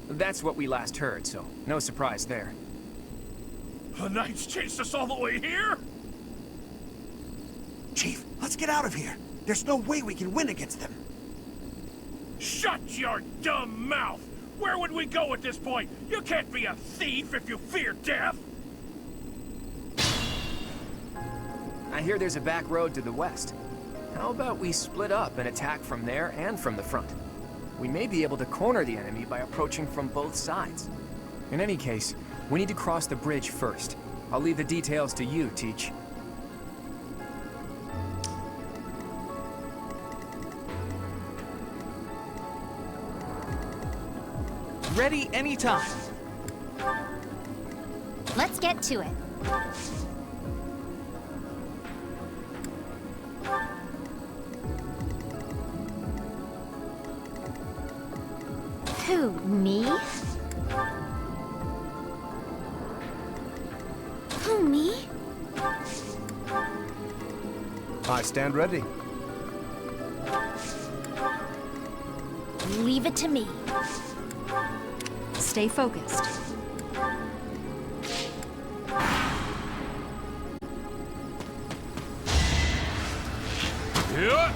That's what we last heard, so no surprise there. The Knights chased us all the way here? Chief, let's get out of here. There's no way we can win against them. Shut your dumb mouth! Where would we go at this point? You can't be a thief if you fear death! I hear there's a back road to the west. How about we split up and attack from there and from the front? We may be able to corner the enemy by approaching from both sides. In any case, we need to cross the bridge first. I'll leave the details to you, Teach. Ready anytime. Let's get to it. Who, me? Who, me? I stand ready. Leave it to me. Stay focused. Yeah.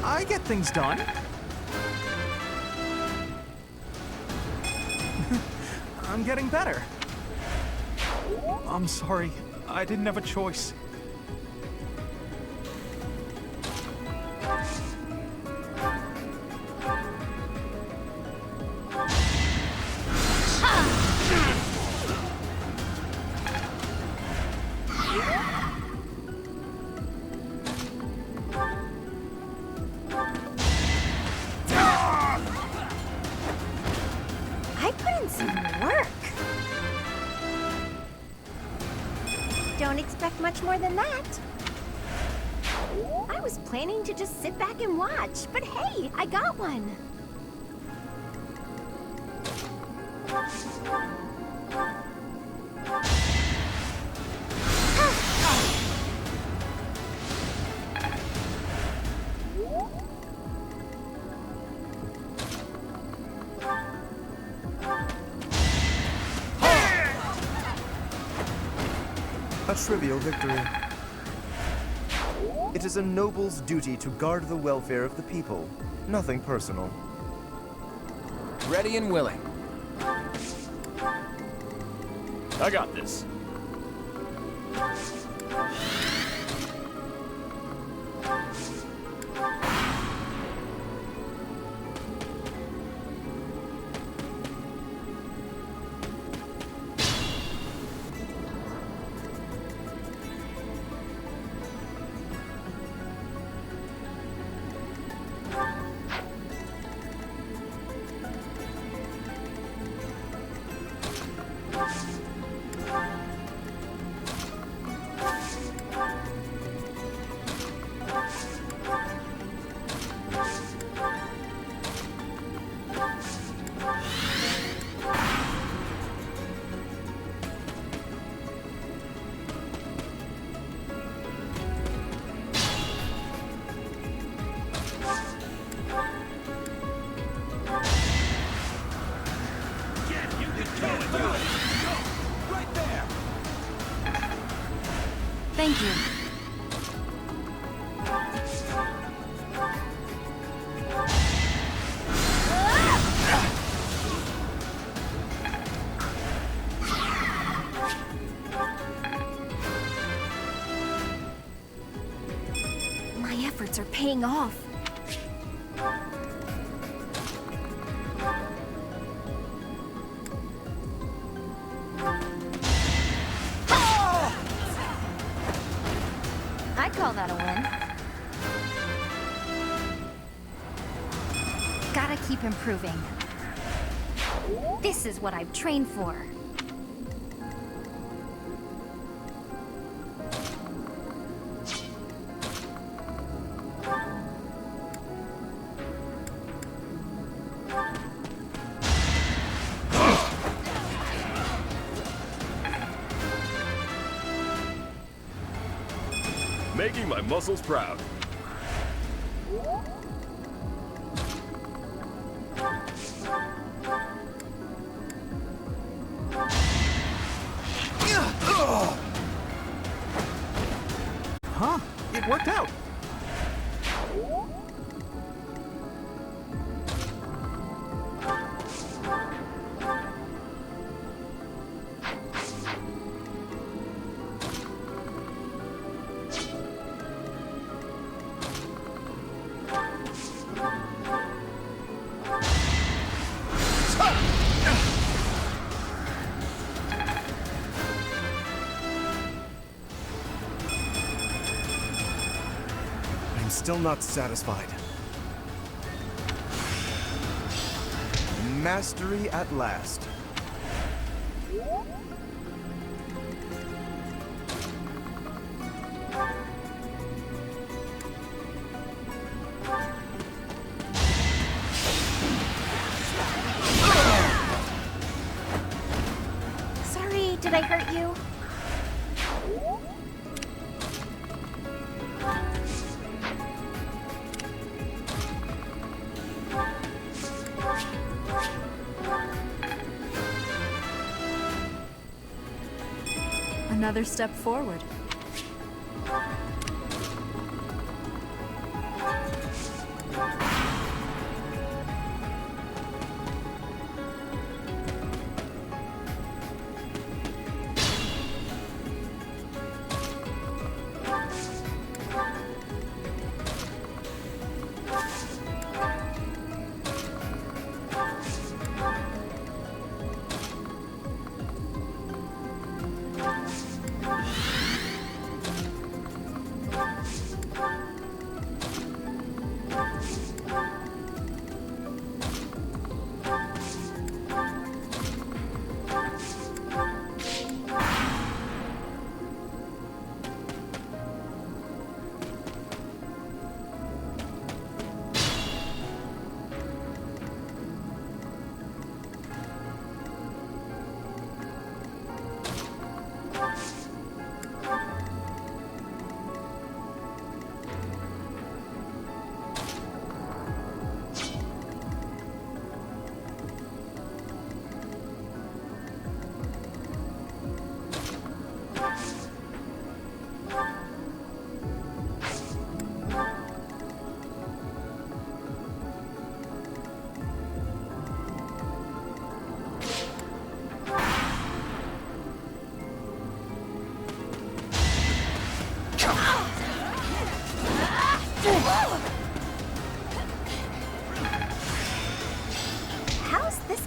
I get things done. I'm getting better. I'm sorry. I didn't have a choice. I put in some work. Don't expect much more than that. I was planning to just sit back and watch, but hey, I got one. A trivial victory. It It is a noble's duty to guard the welfare of the people. Nothing personal. Ready and willing. I got this. Thank you. My efforts are paying off. I call that a win. Gotta keep improving. This is what I've trained for. Making my muscles proud. Huh? It worked out. I'm still not satisfied. Mastery at last. Sorry, did I hurt you? Another step forward.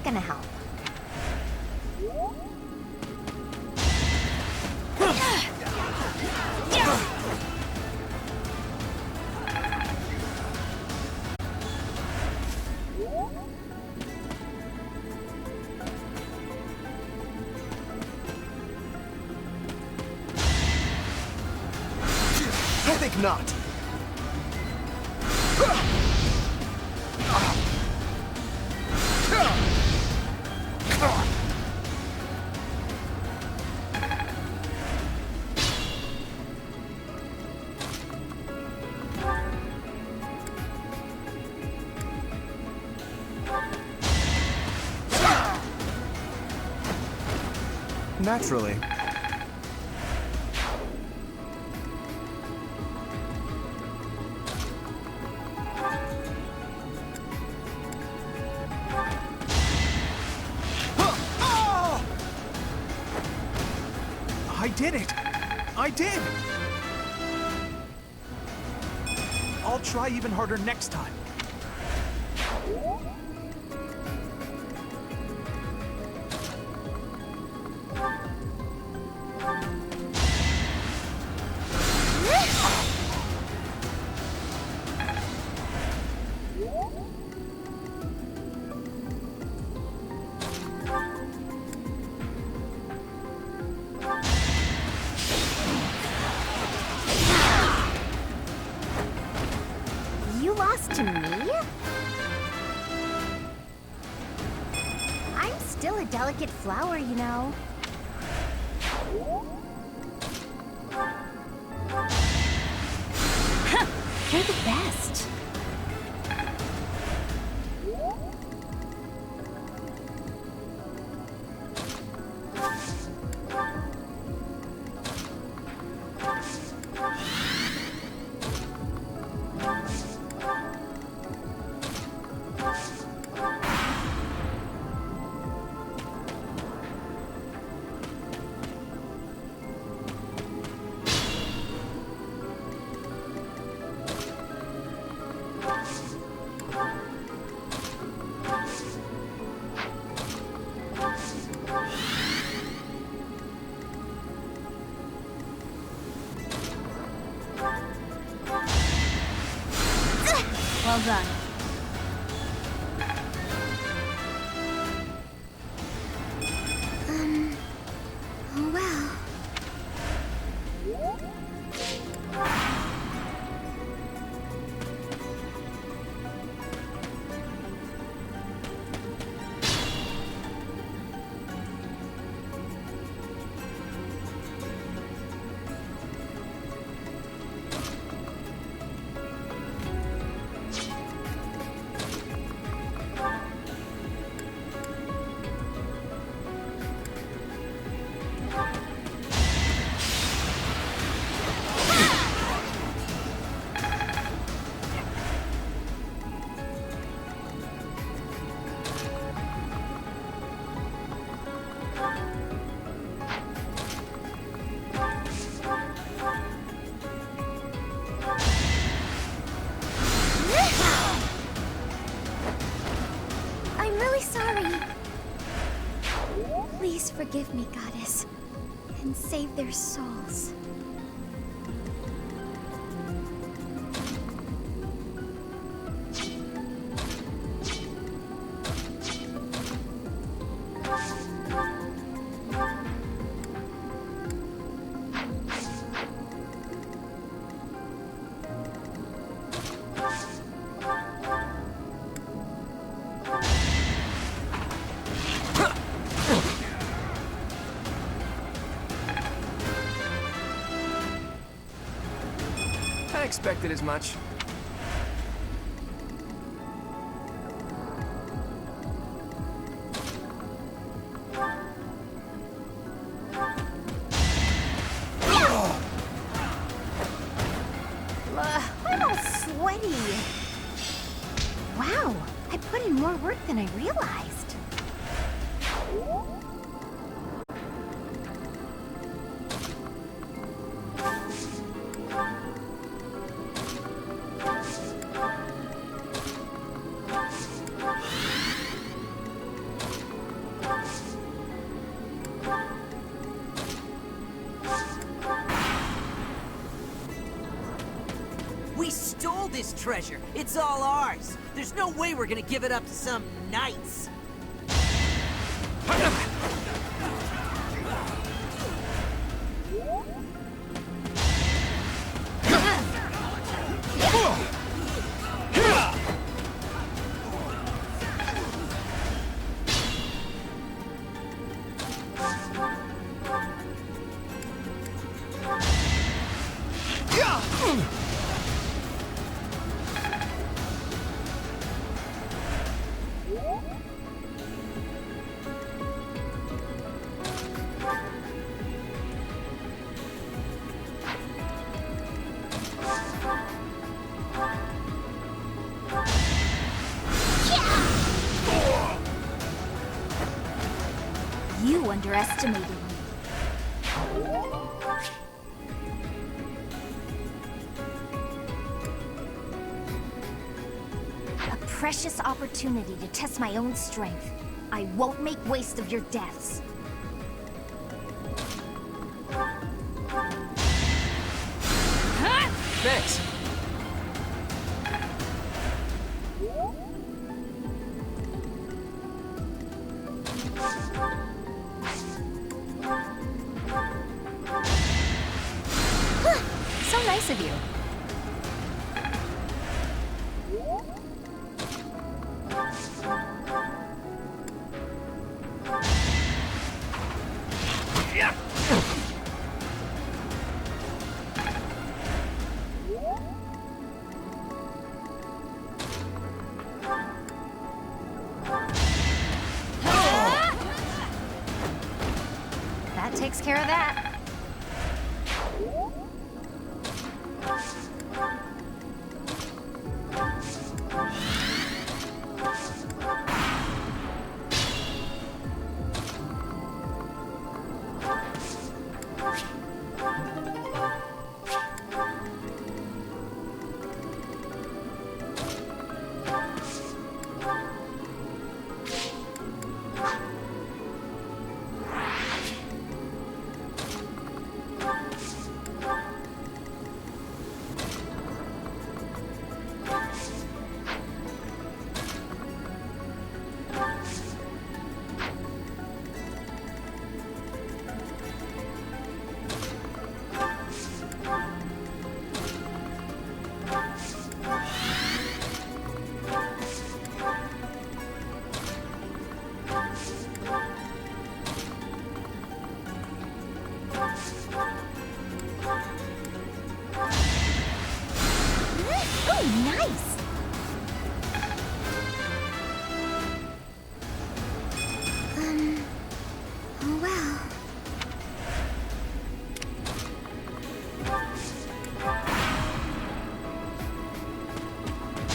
gonna help? I think not. Naturally. I did it! I did! I'll try even harder next time. You lost to me? I'm still a delicate flower, you know. You're the best. Well done. Oh well. I'm really sorry. Please forgive me, Goddess, and save their souls. I expected as much. I'm all sweaty. Wow, I put in more work than I realized. this treasure. It's all ours. There's no way we're gonna give it up to some knights. You underestimated me. A precious opportunity to test my own strength. I won't make waste of your deaths. Thanks. So nice of you. That takes care of that. Nice! Oh well.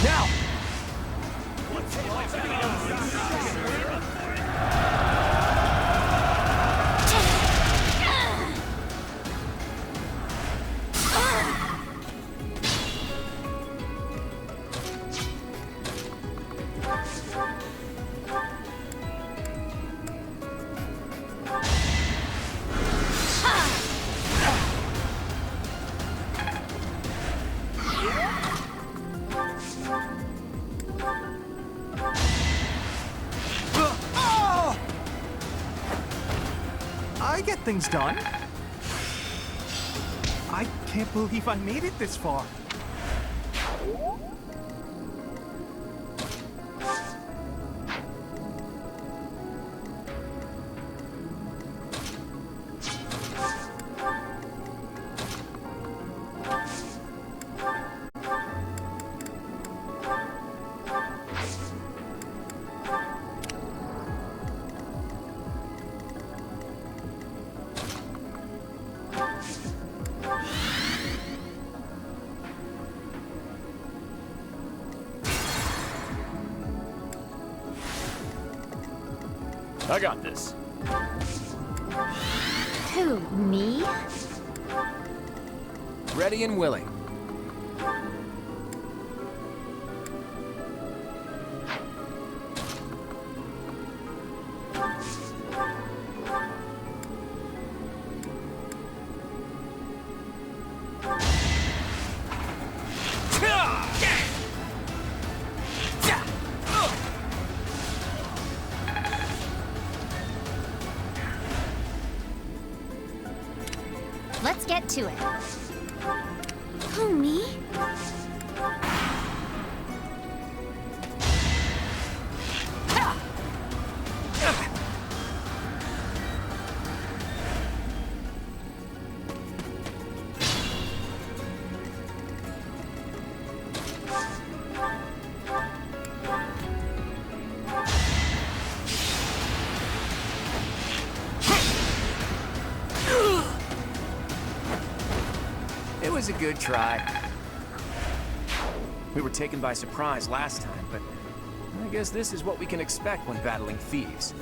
Now! I get things done. I can't believe I made it this far. I got this. Who, me? Ready and willing. get to it. Who, me? It was a good try. We were taken by surprise last time, but I guess this is what we can expect when battling thieves.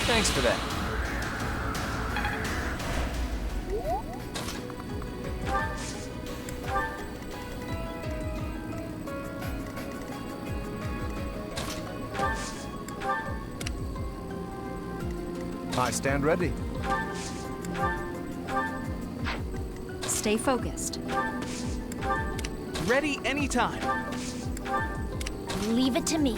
Thanks for that. I stand ready. Stay focused. Ready anytime. Leave it to me.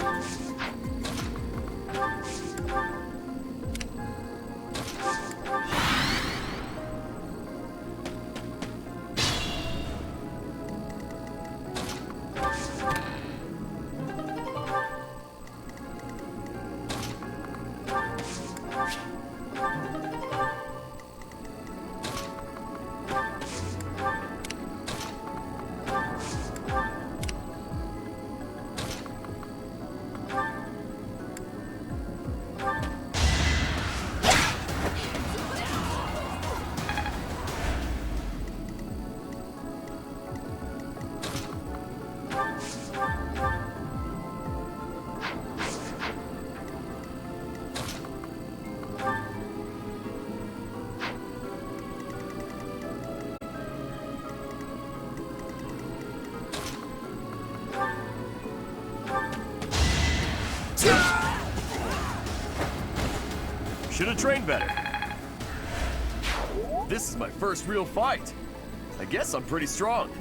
Should have trained better. This is my first real fight. I guess I'm pretty strong.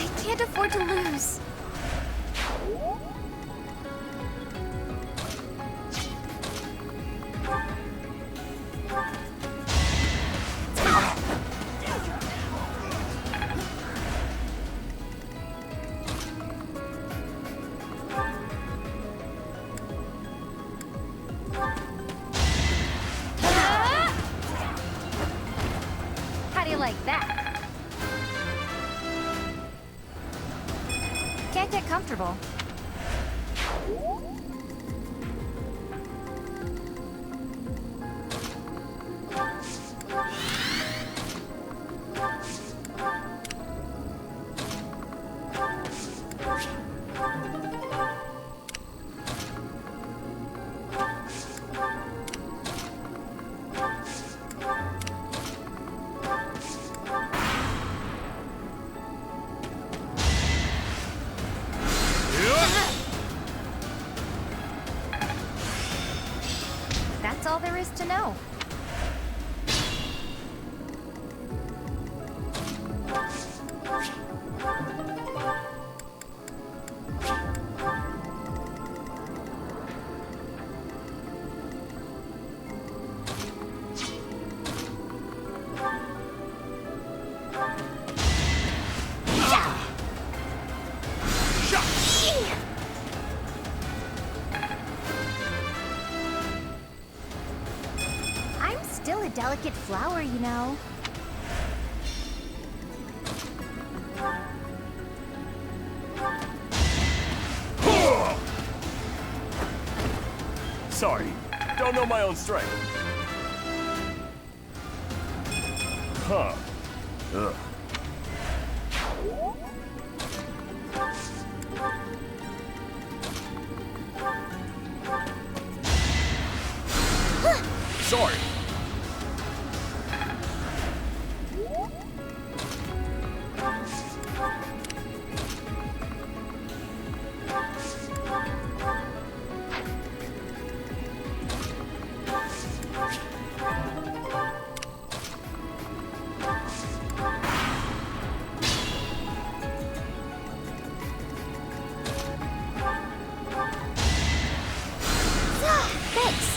I can't afford to lose. How do you like that? Can't get comfortable. That's all there is to know. I'm still a delicate flower, you know. Sorry, don't know my own strength. Huh. Ugh. Sorry. Thanks.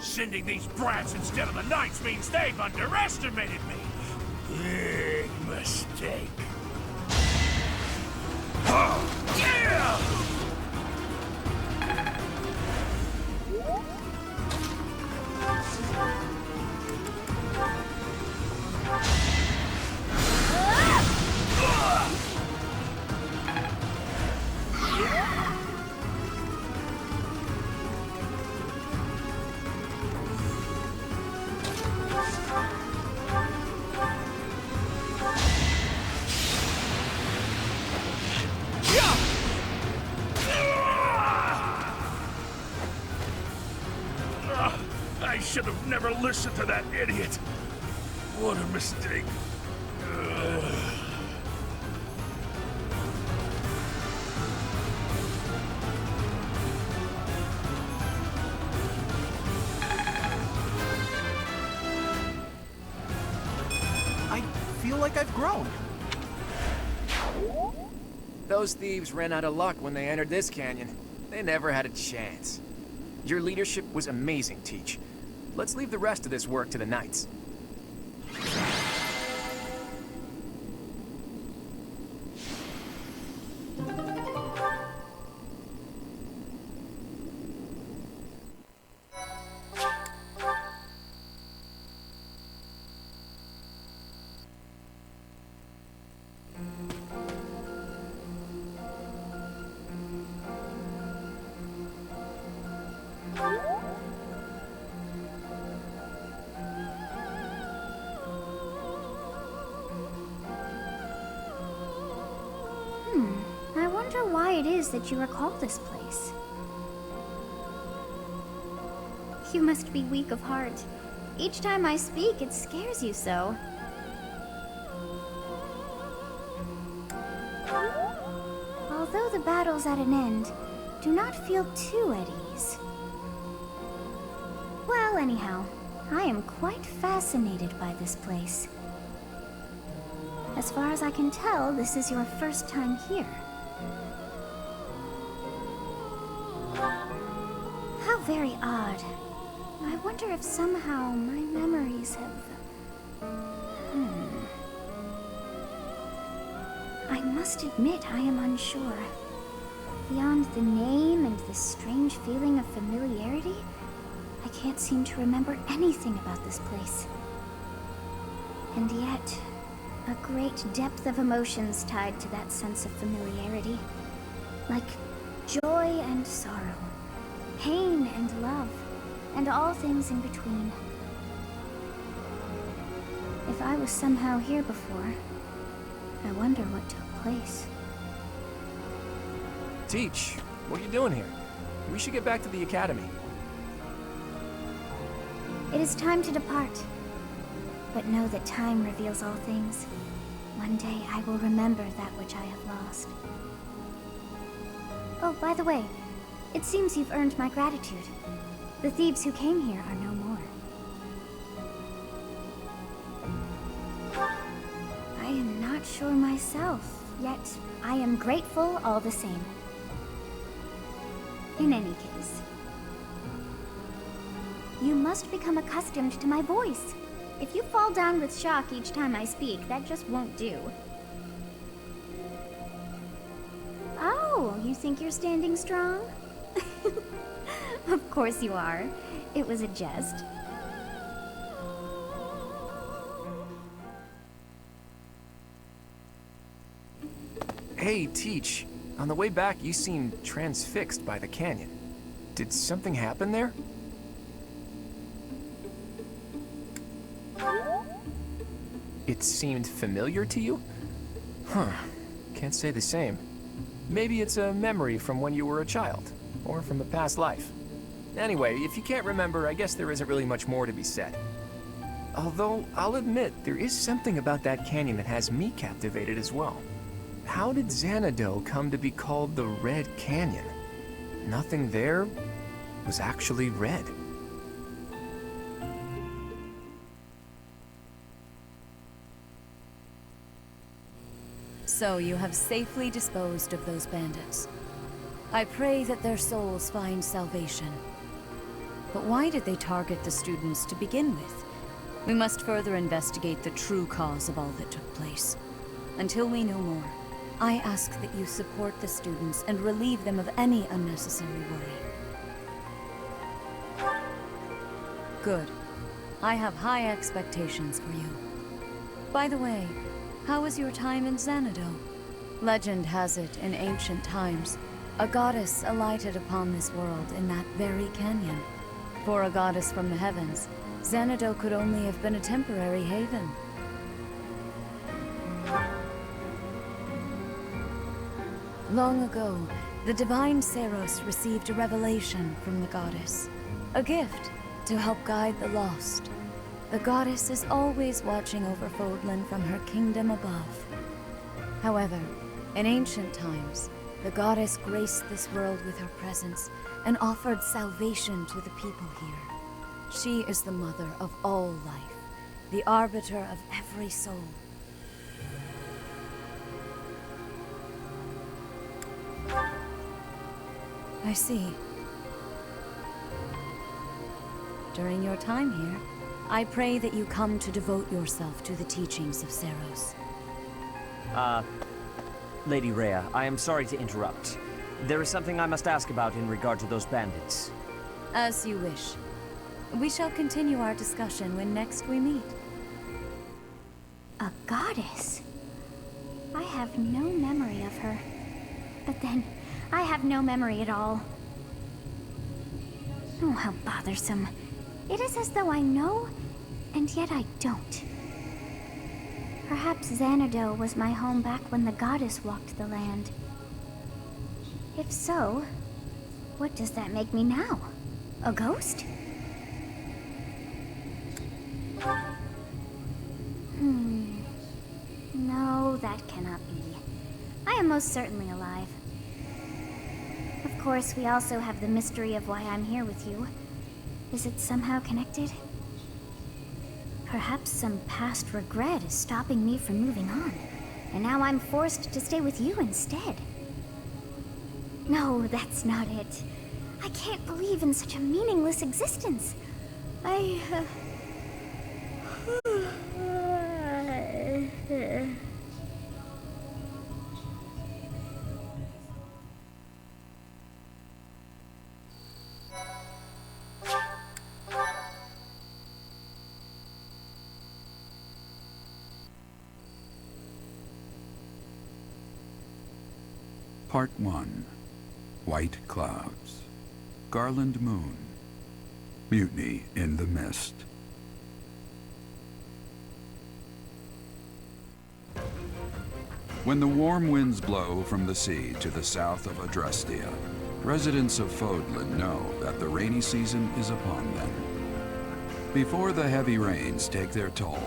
Sending these brats instead of the knights means they've underestimated me. Big mistake. Yeah! I should have never listened to that idiot. What a mistake. I feel like I've grown. Those thieves ran out of luck when they entered this canyon. They never had a chance. Your leadership was amazing, Teach. Let's leave the rest of this work to the knights. I wonder why it is that you recall this place. You must be weak of heart. Each time I speak, it scares you so. Although the battle's at an end, do not feel too at ease. Well, anyhow, I am quite fascinated by this place. As far as I can tell, this is your first time here. How very odd. I wonder if somehow my memories have... I must admit I am unsure. Beyond the name and this strange feeling of familiarity, I can't seem to remember anything about this place. And yet, a great depth of emotions tied to that sense of familiarity. Like joy and sorrow, pain and love, and all things in between. If I was somehow here before, I wonder what took place. Teach, what are you doing here? We should get back to the academy. It is time to depart. But know that time reveals all things. One day I will remember that which I have lost. Oh, by the way, it seems you've earned my gratitude. The thieves who came here are no more. I am not sure myself, yet I am grateful all the same. In any case, you must become accustomed to my voice. If you fall down with shock each time I speak, that just won't do. Oh, you think you're standing strong? Of course you are. It was a jest. Hey, Teach. On the way back, you seemed transfixed by the canyon. Did something happen there? It seemed familiar to you? Huh. Can't say the same. Maybe it's a memory from when you were a child, or from a past life. Anyway, if you can't remember, I guess there isn't really much more to be said. Although, I'll admit, there is something about that canyon that has me captivated as well. How did Xanadu come to be called the Red Canyon? Nothing there was actually red. So you have safely disposed of those bandits. I pray that their souls find salvation. But why did they target the students to begin with? We must further investigate the true cause of all that took place. Until we know more, I ask that you support the students and relieve them of any unnecessary worry. Good. I have high expectations for you. By the way, how was your time in Xanadu? Legend has it, in ancient times, a goddess alighted upon this world in that very canyon. For a goddess from the heavens, Xanadu could only have been a temporary haven. Long ago, the divine Seros received a revelation from the goddess. A gift to help guide the lost. The goddess is always watching over Fodlan from her kingdom above. However, in ancient times, the goddess graced this world with her presence and offered salvation to the people here. She is the mother of all life, the arbiter of every soul. I see. During your time here, I pray that you come to devote yourself to the teachings of Seros. Lady Rhea, I am sorry to interrupt. There is something I must ask about in regard to those bandits. As you wish. We shall continue our discussion when next we meet. A goddess? I have no memory of her. But then, I have no memory at all. Oh, how bothersome. It is as though I know, and yet I don't. Perhaps Xanadu was my home back when the goddess walked the land. If so, what does that make me now? A ghost? No, that cannot be. I am most certainly alive. Of course, we also have the mystery of why I'm here with you. Is it somehow connected? Perhaps some past regret is stopping me from moving on, and now I'm forced to stay with you instead. No, that's not it. I can't believe in such a meaningless existence. Part 1. White Clouds. Garland Moon. Mutiny in the Mist. When the warm winds blow from the sea to the south of Adrestia, residents of Fodlan know that the rainy season is upon them. Before the heavy rains take their toll,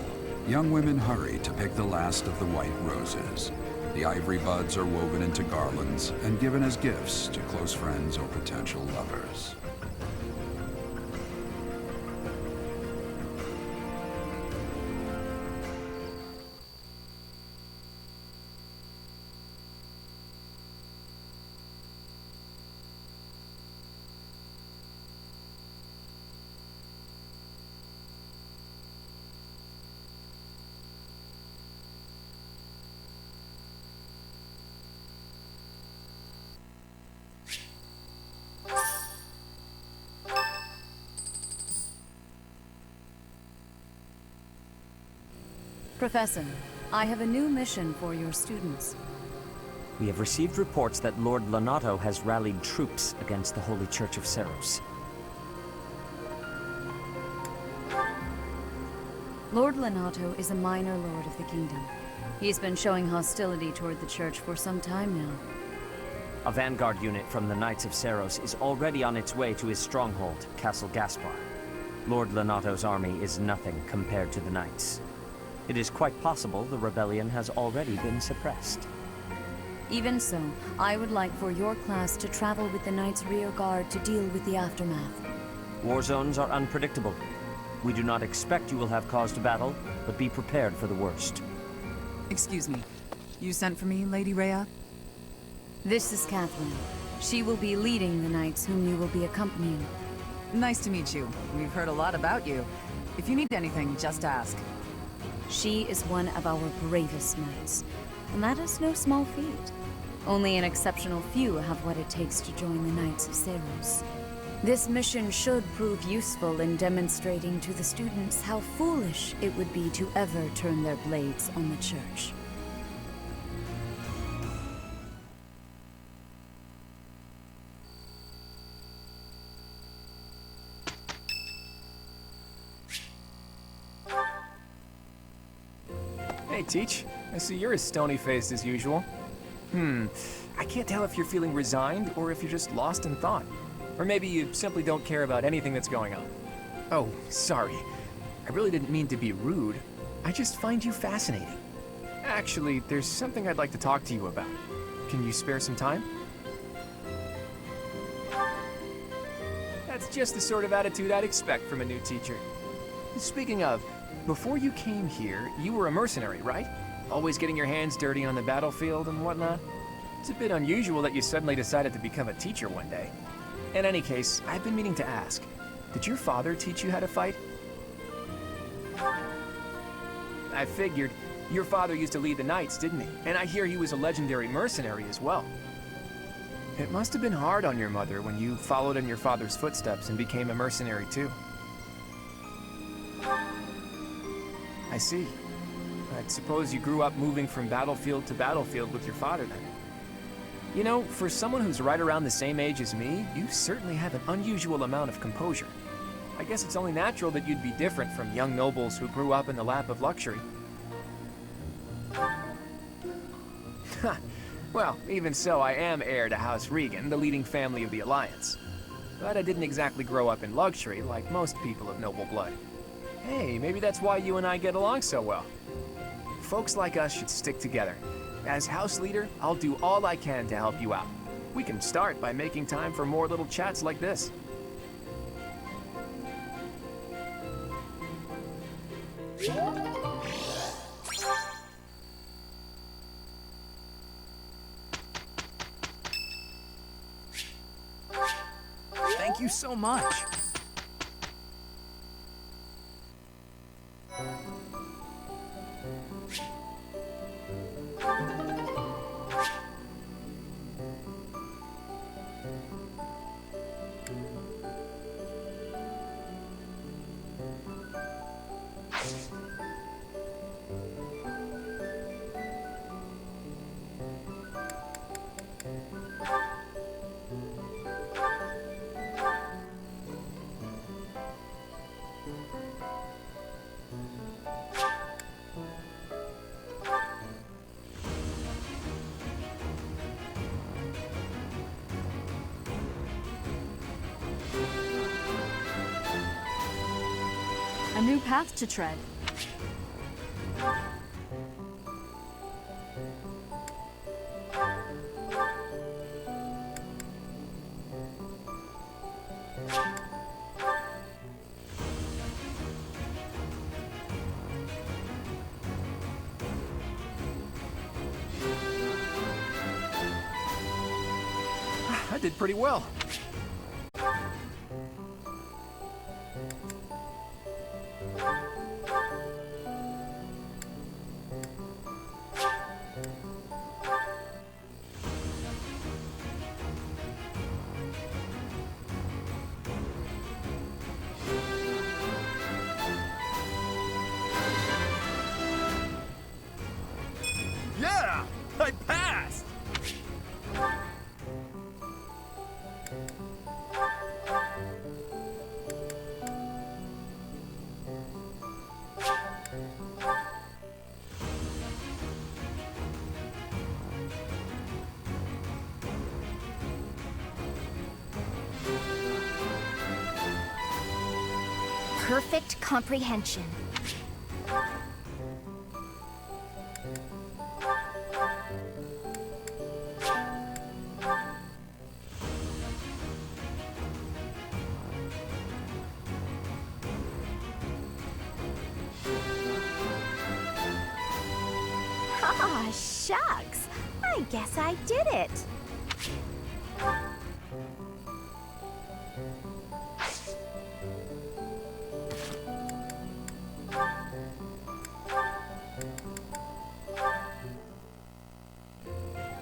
young women hurry to pick the last of the white roses. The ivory buds are woven into garlands and given as gifts to close friends or potential lovers. Professor, I have a new mission for your students. We have received reports that Lord Lonato has rallied troops against the Holy Church of Seros. Lord Lonato is a minor lord of the kingdom. He's been showing hostility toward the church for some time now. A vanguard unit from the Knights of Seros is already on its way to his stronghold, Castle Gaspar. Lord Lonato's army is nothing compared to the Knights. It is quite possible the rebellion has already been suppressed. Even so, I would like for your class to travel with the Knights' rear guard to deal with the aftermath. War zones are unpredictable. We do not expect you will have caused a battle, but be prepared for the worst. Excuse me. You sent for me, Lady Rhea? This is Catherine. She will be leading the Knights whom you will be accompanying. Nice to meet you. We've heard a lot about you. If you need anything, just ask. She is one of our bravest knights, and that is no small feat. Only an exceptional few have what it takes to join the Knights of Seros. This mission should prove useful in demonstrating to the students how foolish it would be to ever turn their blades on the Church. Hey, Teach. I see you're as stony-faced as usual. I can't tell if you're feeling resigned or if you're just lost in thought. Or maybe you simply don't care about anything that's going on. Oh, sorry. I really didn't mean to be rude. I just find you fascinating. Actually, there's something I'd like to talk to you about. Can you spare some time? That's just the sort of attitude I'd expect from a new teacher. Speaking of, before you came here, you were a mercenary, right? Always getting your hands dirty on the battlefield and whatnot? It's a bit unusual that you suddenly decided to become a teacher one day. In any case, I've been meaning to ask, did your father teach you how to fight? I figured. Your father used to lead the Knights, didn't he? And I hear he was a legendary mercenary as well. It must have been hard on your mother when you followed in your father's footsteps and became a mercenary too. I see. I suppose you grew up moving from battlefield to battlefield with your father then. You know, for someone who's right around the same age as me, you certainly have an unusual amount of composure. I guess it's only natural that you'd be different from young nobles who grew up in the lap of luxury. Well, even so, I am heir to House Regan, the leading family of the Alliance. But I didn't exactly grow up in luxury like most people of noble blood. Hey, maybe that's why you and I get along so well. Folks like us should stick together. As house leader, I'll do all I can to help you out. We can start by making time for more little chats like this. Thank you so much. A new path to tread. I did pretty well. Yeah! I passed! Perfect comprehension. Ah, shucks. I guess I did it.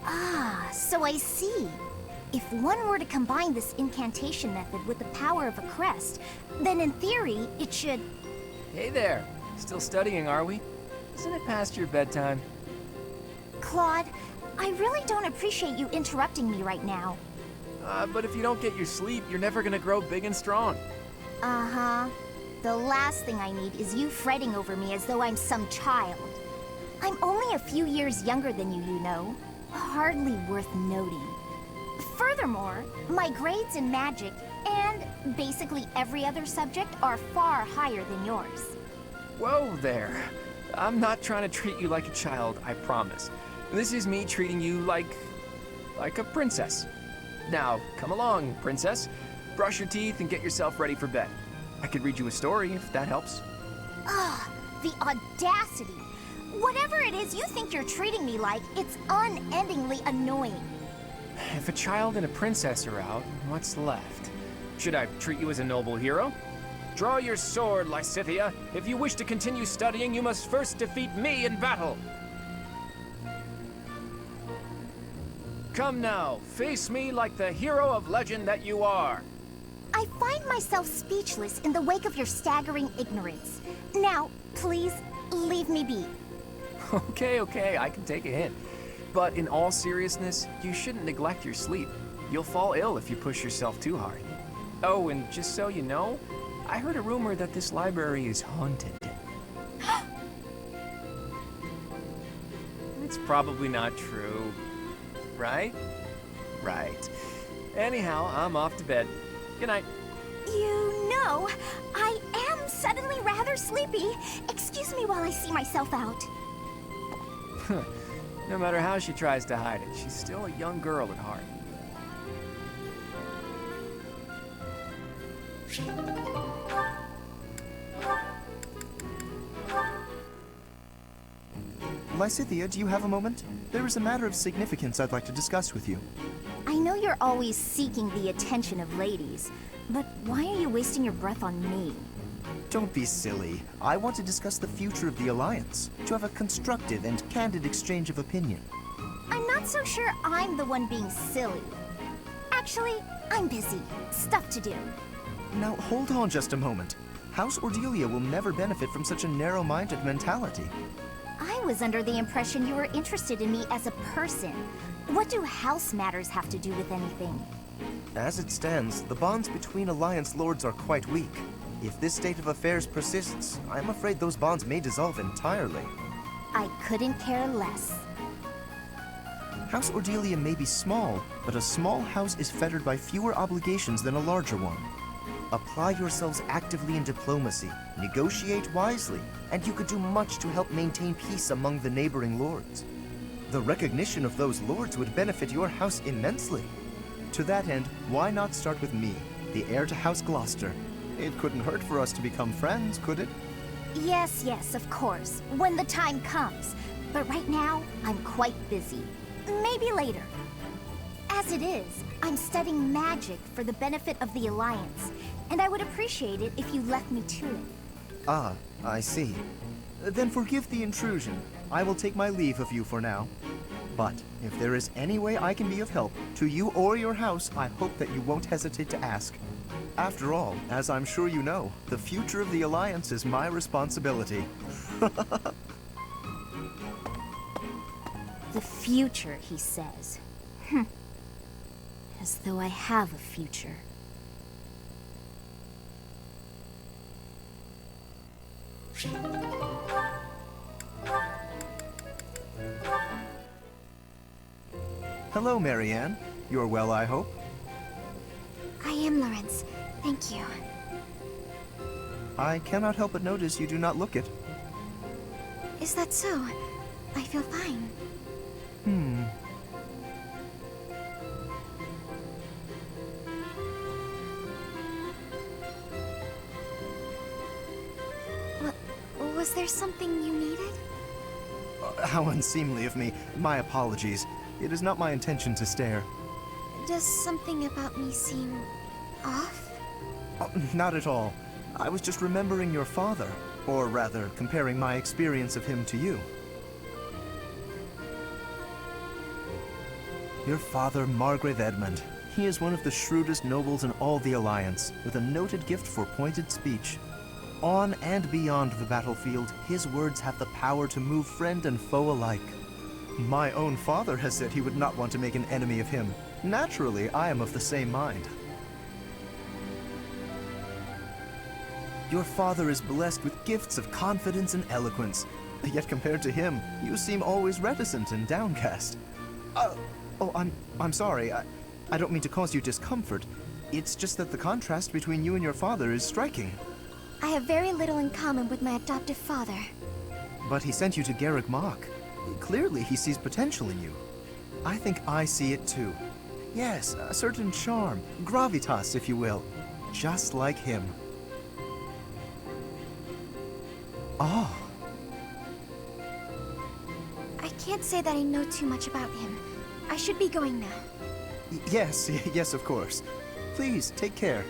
Ah, so I see. If one were to combine this incantation method with the power of a crest, then in theory, it should... Hey there. Still studying, are we? Isn't it past your bedtime? Claude, I really don't appreciate you interrupting me right now. But if you don't get your sleep, you're never gonna grow big and strong. Uh-huh. The last thing I need is you fretting over me as though I'm some child. I'm only a few years younger than you know. Hardly worth noting. Furthermore, my grades in magic and basically every other subject are far higher than yours. Whoa there. I'm not trying to treat you like a child, I promise. This is me treating you like a princess. Now, come along, princess. Brush your teeth and get yourself ready for bed. I could read you a story if that helps. Ugh, the audacity. Whatever it is you think you're treating me like, it's unendingly annoying. If a child and a princess are out, what's left? Should I treat you as a noble hero? Draw your sword, Lysithea. If you wish to continue studying, you must first defeat me in battle. Come now, face me like the hero of legend that you are. I find myself speechless in the wake of your staggering ignorance. Now, please, leave me be. Okay, I can take a hint. But in all seriousness, you shouldn't neglect your sleep. You'll fall ill if you push yourself too hard. Oh, and just so you know, I heard a rumor that this library is haunted. It's probably not true, right? Right. Anyhow, I'm off to bed. Good night. You know, I am suddenly rather sleepy. Excuse me while I see myself out. No matter how she tries to hide it, she's still a young girl at heart. Lysithea, do you have a moment? There is a matter of significance I'd like to discuss with you. I know you're always seeking the attention of ladies, but why are you wasting your breath on me? Don't be silly. I want to discuss the future of the Alliance, to have a constructive and candid exchange of opinion. I'm not so sure I'm the one being silly. Actually, I'm busy. Stuff to do. Now, hold on just a moment. House Ordelia will never benefit from such a narrow-minded mentality. I was under the impression you were interested in me as a person. What do house matters have to do with anything? As it stands, the bonds between Alliance lords are quite weak. If this state of affairs persists, I'm afraid those bonds may dissolve entirely. I couldn't care less. House Ordelia may be small, but a small house is fettered by fewer obligations than a larger one. Apply yourselves actively in diplomacy, negotiate wisely, and you could do much to help maintain peace among the neighboring lords. The recognition of those lords would benefit your house immensely. To that end, why not start with me, the heir to House Gloucester? It couldn't hurt for us to become friends, could it? Yes, yes, of course, when the time comes. But right now, I'm quite busy. Maybe later. As it is, I'm studying magic for the benefit of the Alliance, and I would appreciate it if you left me to it. Ah, I see. Then forgive the intrusion. I will take my leave of you for now. But if there is any way I can be of help, to you or your house, I hope that you won't hesitate to ask. After all, as I'm sure you know, the future of the Alliance is my responsibility. The future, he says. As though I have a future. Hello, Marianne. You're well, I hope? I am, Lawrence. Thank you. I cannot help but notice you do not look it. Is that so? I feel fine. Was there something you needed? How unseemly of me. My apologies. It is not my intention to stare. Does something about me seem off? Oh, not at all. I was just remembering your father. Or rather, comparing my experience of him to you. Your father, Margrave Edmund. He is one of the shrewdest nobles in all the Alliance, with a noted gift for pointed speech. On and beyond the battlefield, his words have the power to move friend and foe alike. My own father has said he would not want to make an enemy of him. Naturally, I am of the same mind. Your father is blessed with gifts of confidence and eloquence, yet compared to him, you seem always reticent and downcast. I'm sorry. I don't mean to cause you discomfort. It's just that the contrast between you and your father is striking. I have very little in common with my adoptive father. But he sent you to Garreg Mach. Clearly, he sees potential in you. I think I see it too. Yes, a certain charm, gravitas, if you will. Just like him. Oh. I can't say that I know too much about him. I should be going now. Yes, yes, of course. Please, take care.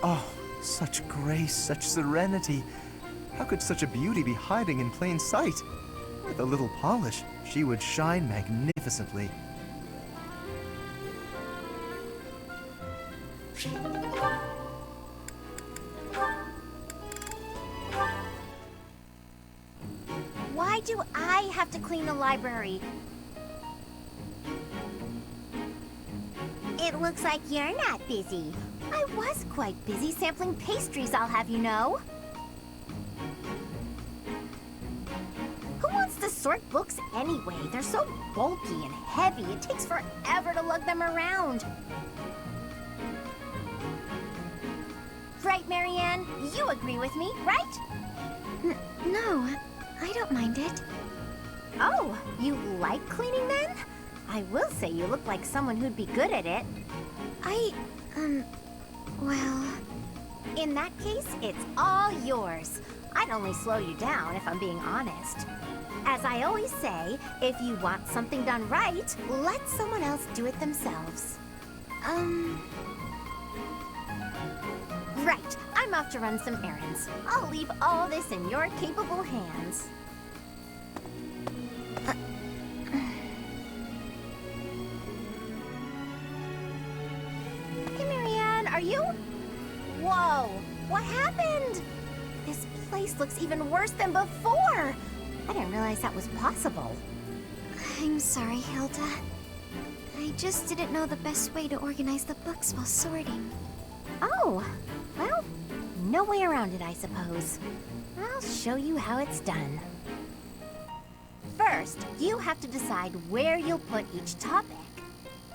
Oh, such grace, such serenity. How could such a beauty be hiding in plain sight? With a little polish, she would shine magnificently. Why do I have to clean the library? It looks like you're not busy. I was quite busy sampling pastries, I'll have you know. Who wants to sort books anyway? They're so bulky and heavy, it takes forever to lug them around. Right, Marianne? You agree with me, right? No, I don't mind it. Oh, you like cleaning then? I will say you look like someone who'd be good at it. Well... In that case, it's all yours. I'd only slow you down if I'm being honest. As I always say, if you want something done right, let someone else do it themselves. Right, I'm off to run some errands. I'll leave all this in your capable hands. Hey, Marianne, are you... Whoa, what happened? This place looks even worse than before. I didn't realize that was possible. I'm sorry, Hilda. I just didn't know the best way to organize the books while sorting. Oh, well, no way around it, I suppose. I'll show you how it's done. First, you have to decide where you'll put each topic.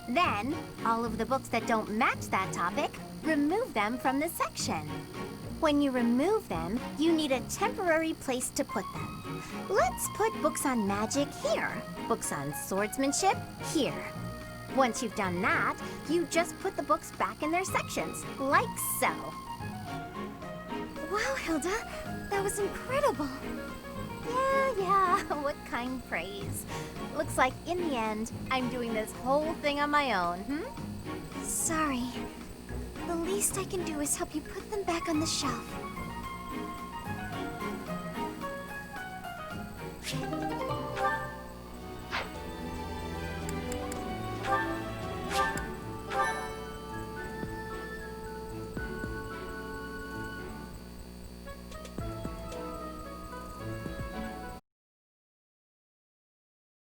Then, all of the books that don't match that topic, remove them from the section. When you remove them, you need a temporary place to put them. Let's put books on magic here. Books on swordsmanship here. Once you've done that, you just put the books back in their sections, like so. Wow, Hilda, that was incredible. Yeah, what kind praise. Looks like in the end, I'm doing this whole thing on my own, Sorry. The least I can do is help you put them back on the shelf.